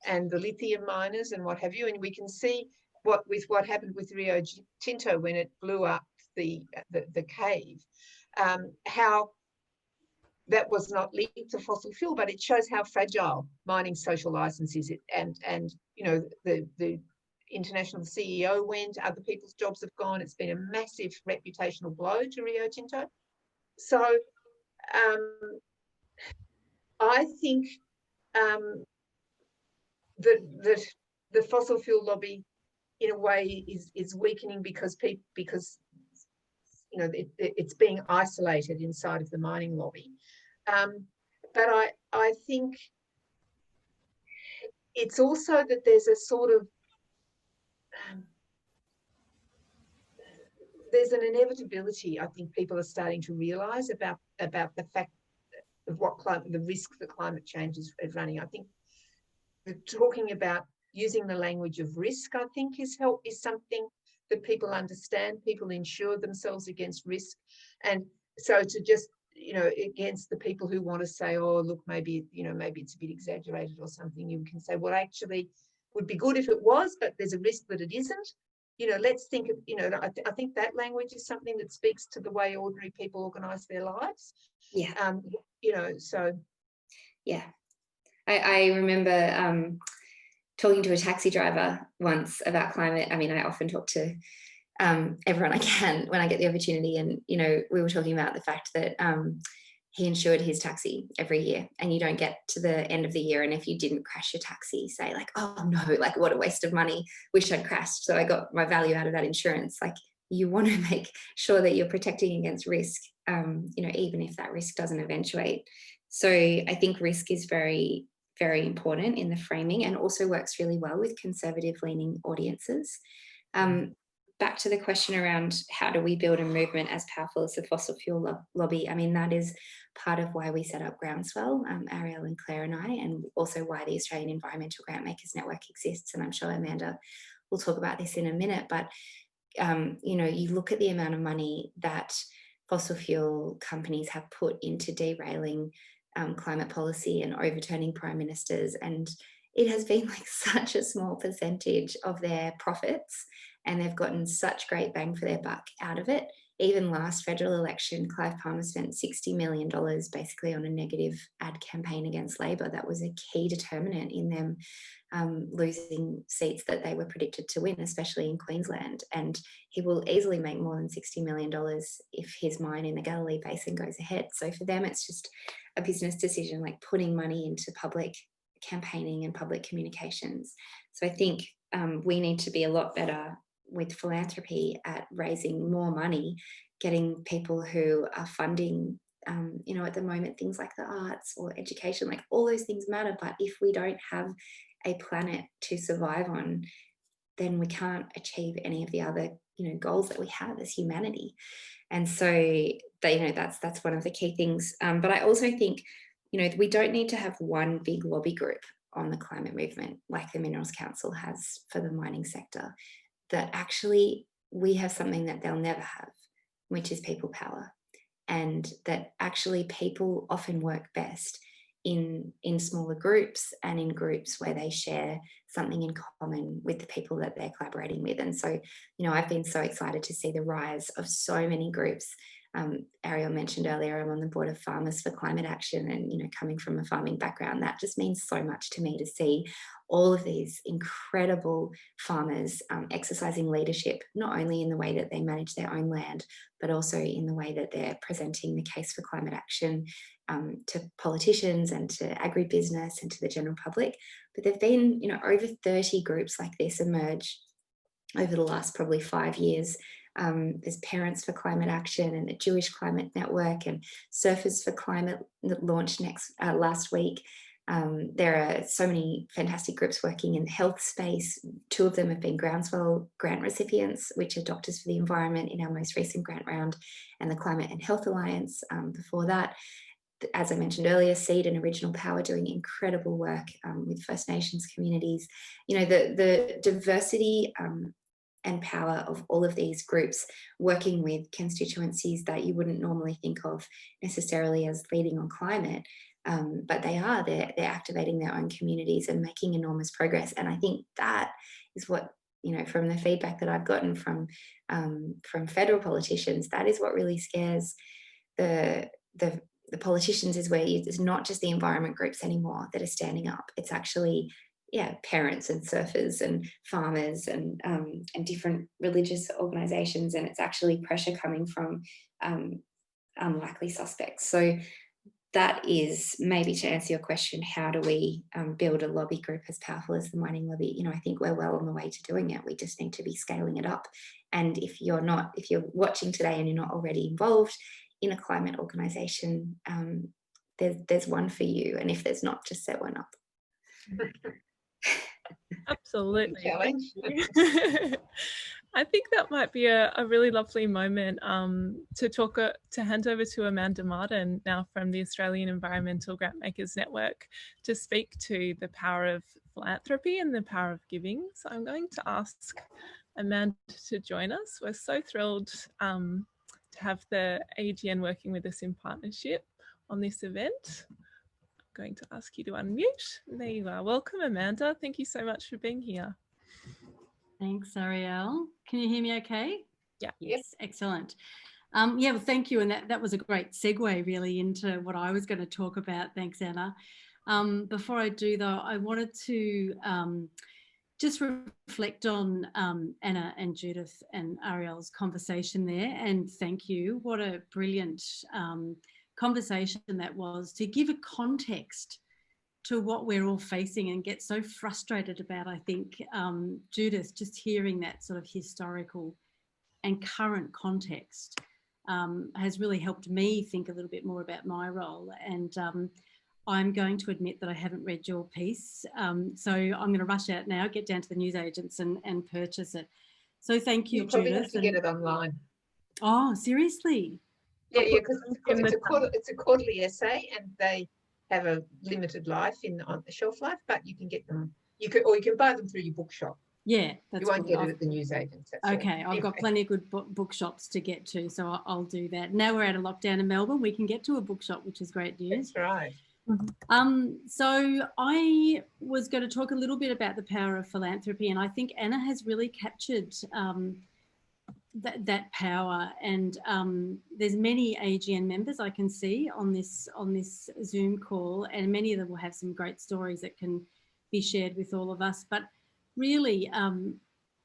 and the lithium miners and what have you. And we can see what happened with Rio Tinto when it blew up the cave, how that was not linked to fossil fuel, but it shows how fragile mining social license is. And you know, the international CEO went, other people's jobs have gone. It's been a massive reputational blow to Rio Tinto. So I think that the fossil fuel lobby, in a way, is weakening because you know, it's being isolated inside of the mining lobby. But I think it's also that there's a sort of there's an inevitability, I think people are starting to realise about the fact of the risk that climate change is running. I think talking about using the language of risk, I think, is something that people understand. People insure themselves against risk, and so to just, you know, against the people who want to say, oh, look, maybe, you know, maybe it's a bit exaggerated or something, you can say, well, actually, would be good if it was, but there's a risk that it isn't. You know, let's think of, you know, I think that language is something that speaks to the way ordinary people organise their lives. Yeah. You know, so. Yeah. I remember talking to a taxi driver once about climate. I mean, I often talk to everyone I can when I get the opportunity. And, you know, we were talking about the fact that he insured his taxi every year, and you don't get to the end of the year, and if you didn't crash your taxi, say like, oh no, like what a waste of money, wish I'd crashed, so I got my value out of that insurance. Like, you want to make sure that you're protecting against risk, you know, even if that risk doesn't eventuate. So I think risk is very, very important in the framing, and also works really well with conservative leaning audiences. Back to the question around how do we build a movement as powerful as the fossil fuel lobby? I mean, that is part of why we set up Groundswell, Ariel and Claire and I, and also why the Australian Environmental Grantmakers Network exists. And I'm sure Amanda will talk about this in a minute, but you know, you look at the amount of money that fossil fuel companies have put into derailing climate policy and overturning prime ministers, and it has been like such a small percentage of their profits, and they've gotten such great bang for their buck out of it. Even last federal election, Clive Palmer spent $60 million basically on a negative ad campaign against Labor. That was a key determinant in them losing seats that they were predicted to win, especially in Queensland. And he will easily make more than $60 million if his mine in the Galilee Basin goes ahead. So for them, it's just a business decision, like putting money into public campaigning and public communications. So I think we need to be a lot better with philanthropy at raising more money, getting people who are funding, you know, at the moment, things like the arts or education, like all those things matter. But if we don't have a planet to survive on, then we can't achieve any of the other, you know, goals that we have as humanity. And so, you know, that's one of the key things. But I also think, you know, we don't need to have one big lobby group on the climate movement like the Minerals Council has for the mining sector. That actually we have something that they'll never have, which is people power. And that actually people often work best in smaller groups and in groups where they share something in common with the people that they're collaborating with. And so, you know, I've been so excited to see the rise of so many groups. Ariel mentioned earlier, I'm on the board of Farmers for Climate Action, and, you know, coming from a farming background, that just means so much to me to see all of these incredible farmers exercising leadership, not only in the way that they manage their own land, but also in the way that they're presenting the case for climate action to politicians and to agribusiness and to the general public. But there've been, you know, over 30 groups like this emerge over the last probably 5 years. There's Parents for Climate Action and the Jewish Climate Network and Surfers for Climate that launched last week. There are so many fantastic groups working in the health space. 2 of them have been Groundswell grant recipients, which are Doctors for the Environment in our most recent grant round, and the Climate and Health Alliance before that. As I mentioned earlier, Seed and Original Power doing incredible work with First Nations communities. You know, the diversity and power of all of these groups working with constituencies that you wouldn't normally think of necessarily as leading on climate, but they're activating their own communities and making enormous progress. And I think that is what, you know, from the feedback that I've gotten from federal politicians, that is what really scares the politicians, is where it's not just the environment groups anymore that are standing up. It's actually, yeah, parents and surfers and farmers and different religious organisations, and it's actually pressure coming from unlikely suspects. So that is, maybe to answer your question, how do we build a lobby group as powerful as the mining lobby? You know, I think we're well on the way to doing it. We just need to be scaling it up. And if you're watching today and you're not already involved in a climate organisation, there's one for you. And if there's not, just set one up. Absolutely. Challenge. I think that might be a really lovely moment to hand over to Amanda Martin now from the Australian Environmental Grantmakers Network to speak to the power of philanthropy and the power of giving. So I'm going to ask Amanda to join us. We're so thrilled to have the AGN working with us in partnership on this event. Going to ask you to unmute. There you are. Welcome, Amanda. Thank you so much for being here. Thanks, Ariel. Can you hear me okay? Yeah. Yes, excellent. Yeah, well, thank you. And that was a great segue really into what I was going to talk about. Thanks, Anna. Before I do though, I wanted to just reflect on Anna and Judith and Ariel's conversation there, and thank you. What a brilliant conversation that was, to give a context to what we're all facing and get so frustrated about. I think, Judith, just hearing that sort of historical and current context has really helped me think a little bit more about my role. And I'm going to admit that I haven't read your piece. So I'm going to rush out now, get down to the newsagents and purchase it. So thank you, You'll probably Judith. have to get it online. Oh, seriously? Yeah, because it's a quarterly essay, and they have a limited life on the shelf life, but you can get them. You can buy them through your bookshop. Yeah, that's you won't good. get it at the newsagents. Okay, I've got plenty of good bookshops to get to, so I'll do that. Now we're out of lockdown in Melbourne, we can get to a bookshop, which is great news. That's right. So I was going to talk a little bit about the power of philanthropy, and I think Anna has really captured that power. And there's many AGN members I can see on this Zoom call, and many of them will have some great stories that can be shared with all of us. But really,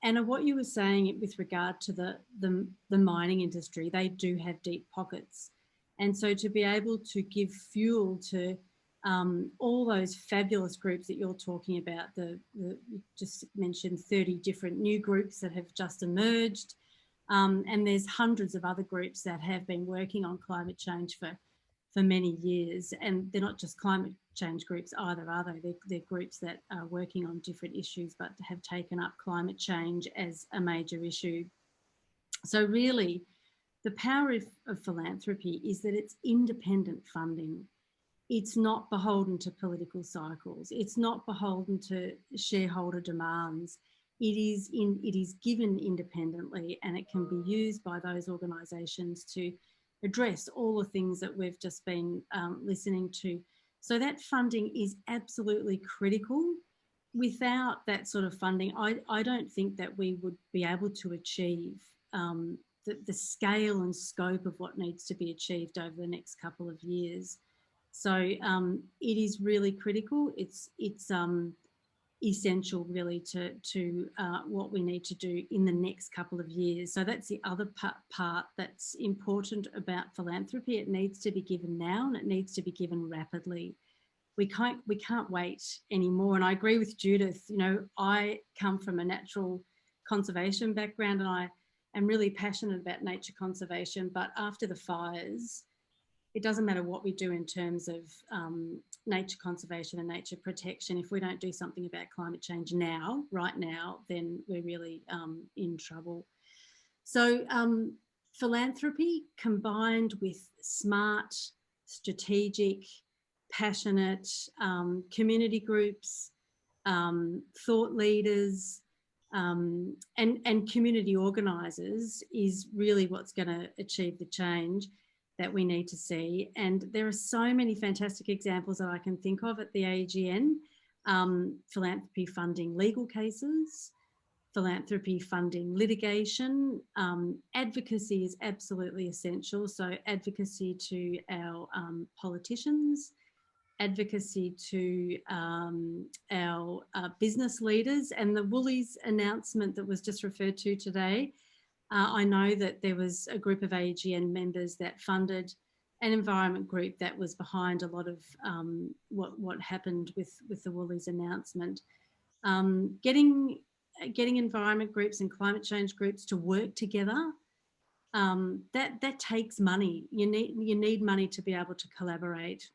Anna, what you were saying with regard to the mining industry, they do have deep pockets. And so to be able to give fuel to all those fabulous groups that you're talking about, you just mentioned 30 different new groups that have just emerged. And there's hundreds of other groups that have been working on climate change for many years. And they're not just climate change groups either, are they? They're groups that are working on different issues, but have taken up climate change as a major issue. So really, the power of philanthropy is that it's independent funding. It's not beholden to political cycles. It's not beholden to shareholder demands. It is given independently, and it can be used by those organisations to address all the things that we've just been listening to. So that funding is absolutely critical. Without that sort of funding, I don't think that we would be able to achieve the scale and scope of what needs to be achieved over the next couple of years. So it is really critical. It's essential really to what we need to do in the next couple of years. So that's the other part that's important about philanthropy. It needs to be given now, and it needs to be given rapidly. We can't wait anymore. And I agree with Judith. You know, I come from a natural conservation background, and I am really passionate about nature conservation. But after the fires, it doesn't matter what we do in terms of nature conservation and nature protection. If we don't do something about climate change now, right now, then we're really in trouble. So philanthropy combined with smart, strategic, passionate community groups, thought leaders, and community organisers is really what's going to achieve the change that we need to see. And there are so many fantastic examples that I can think of at the AGN. Philanthropy funding legal cases, philanthropy funding litigation. Advocacy is absolutely essential. So advocacy to our politicians, advocacy to our business leaders, and the Woolies announcement that was just referred to today. I know that there was a group of AGN members that funded an environment group that was behind a lot of what happened with the Woolies announcement. Getting environment groups and climate change groups to work together, that takes money. You need money to be able to collaborate.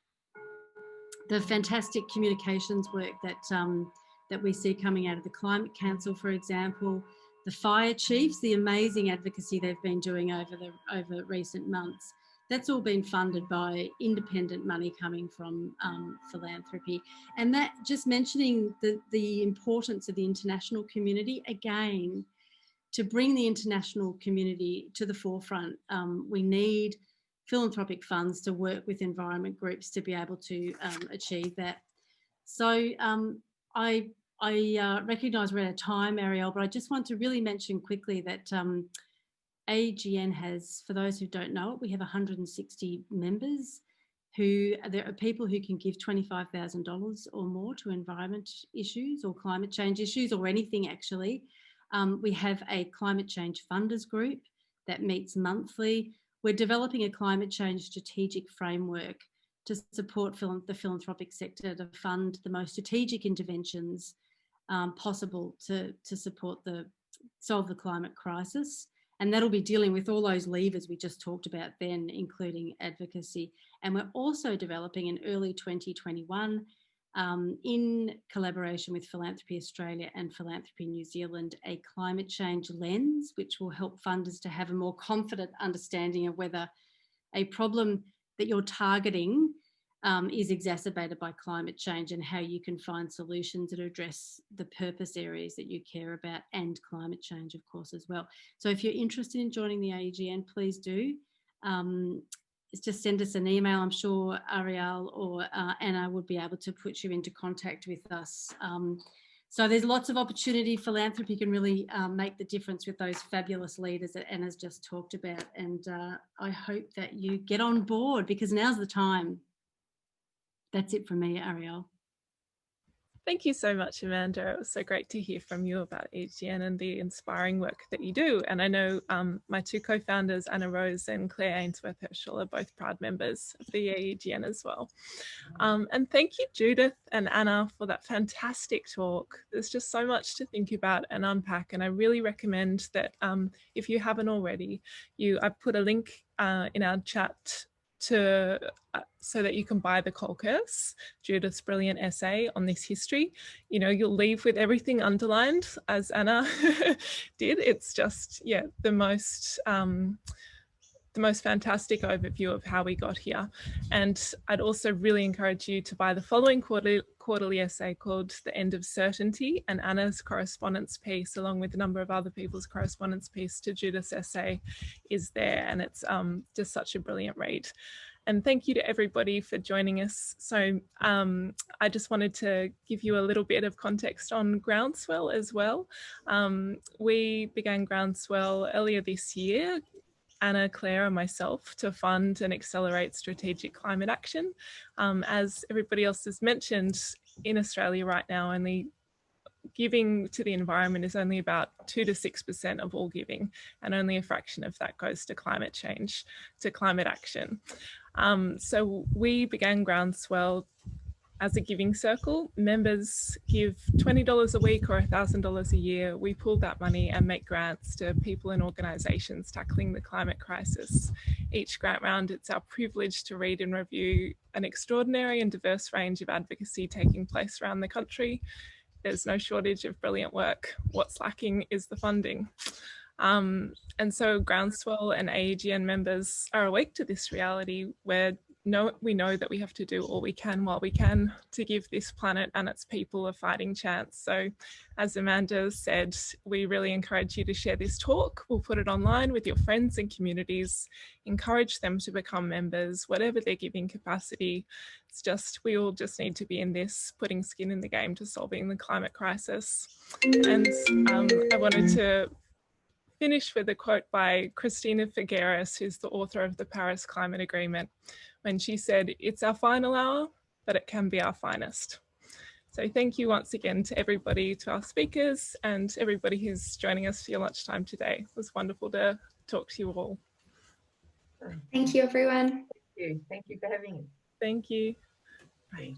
The fantastic communications work that we see coming out of the Climate Council, for example, the fire chiefs, the amazing advocacy they've been doing over recent months, that's all been funded by independent money coming from philanthropy. And that, just mentioning the importance of the international community, again, to bring the international community to the forefront, we need philanthropic funds to work with environment groups to be able to achieve that. So I recognise we're out of time, Ariel, but I just want to really mention quickly that AGN has, for those who don't know it, we have 160 members there are people who can give $25,000 or more to environment issues or climate change issues or anything actually. We have a climate change funders group that meets monthly. We're developing a climate change strategic framework to support the philanthropic sector to fund the most strategic interventions possible to solve the climate crisis. And that'll be dealing with all those levers we just talked about then, including advocacy. And we're also developing in early 2021, in collaboration with Philanthropy Australia and Philanthropy New Zealand, a climate change lens, which will help funders to have a more confident understanding of whether a problem that you're targeting is exacerbated by climate change, and how you can find solutions that address the purpose areas that you care about, and climate change, of course, as well. So if you're interested in joining the AGN, please do. just send us an email. I'm sure Ariel or Anna would be able to put you into contact with us. So there's lots of opportunity. Philanthropy can really make the difference with those fabulous leaders that Anna's just talked about. And I hope that you get on board, because now's the time. That's it from me, Ariel. Thank you so much, Amanda. It was so great to hear from you about EGN and the inspiring work that you do. And I know my two co-founders, Anna Rose and Claire Ainsworth Herschel, are both proud members of the EGN as well. And thank you, Judith and Anna, for that fantastic talk. There's just so much to think about and unpack. And I really recommend that if you haven't already, I've put a link in our chat so that you can buy the Coal Curse, Judith's brilliant essay on this history. You know, you'll leave with everything underlined, as Anna did. It's just, yeah, the most fantastic overview of how we got here. And I'd also really encourage you to buy the following quarterly essay called The End of Certainty, and Anna's correspondence piece, along with a number of other people's correspondence piece to Judith's essay, is there. And it's just such a brilliant read. And thank you to everybody for joining us. So I just wanted to give you a little bit of context on Groundswell as well. We began Groundswell earlier this year, Anna, Claire and myself, to fund and accelerate strategic climate action. As everybody else has mentioned, in Australia right now, only giving to the environment is only about 2 to 6% of all giving, and only a fraction of that goes to climate change, to climate action. So we began Groundswell as a giving circle. Members give $20 a week or $1,000 a year. We pool that money and make grants to people and organisations tackling the climate crisis. Each grant round, it's our privilege to read and review an extraordinary and diverse range of advocacy taking place around the country. There's no shortage of brilliant work. What's lacking is the funding. And so Groundswell and AEGN members are awake to this reality where we know that we have to do all we can while we can to give this planet and its people a fighting chance. So as Amanda said, we really encourage you to share this talk. We'll put it online with your friends and communities, encourage them to become members, whatever their giving capacity. It's just, we all just need to be in this, putting skin in the game to solving the climate crisis. And I wanted to finish with a quote by Christina Figueres, who's the author of the Paris Climate Agreement, when she said, "It's our final hour, but it can be our finest." So thank you once again to everybody, to our speakers and everybody who's joining us for your lunchtime today. It was wonderful to talk to you all. Thank you, everyone. Thank you for having us. Thank you. Bye.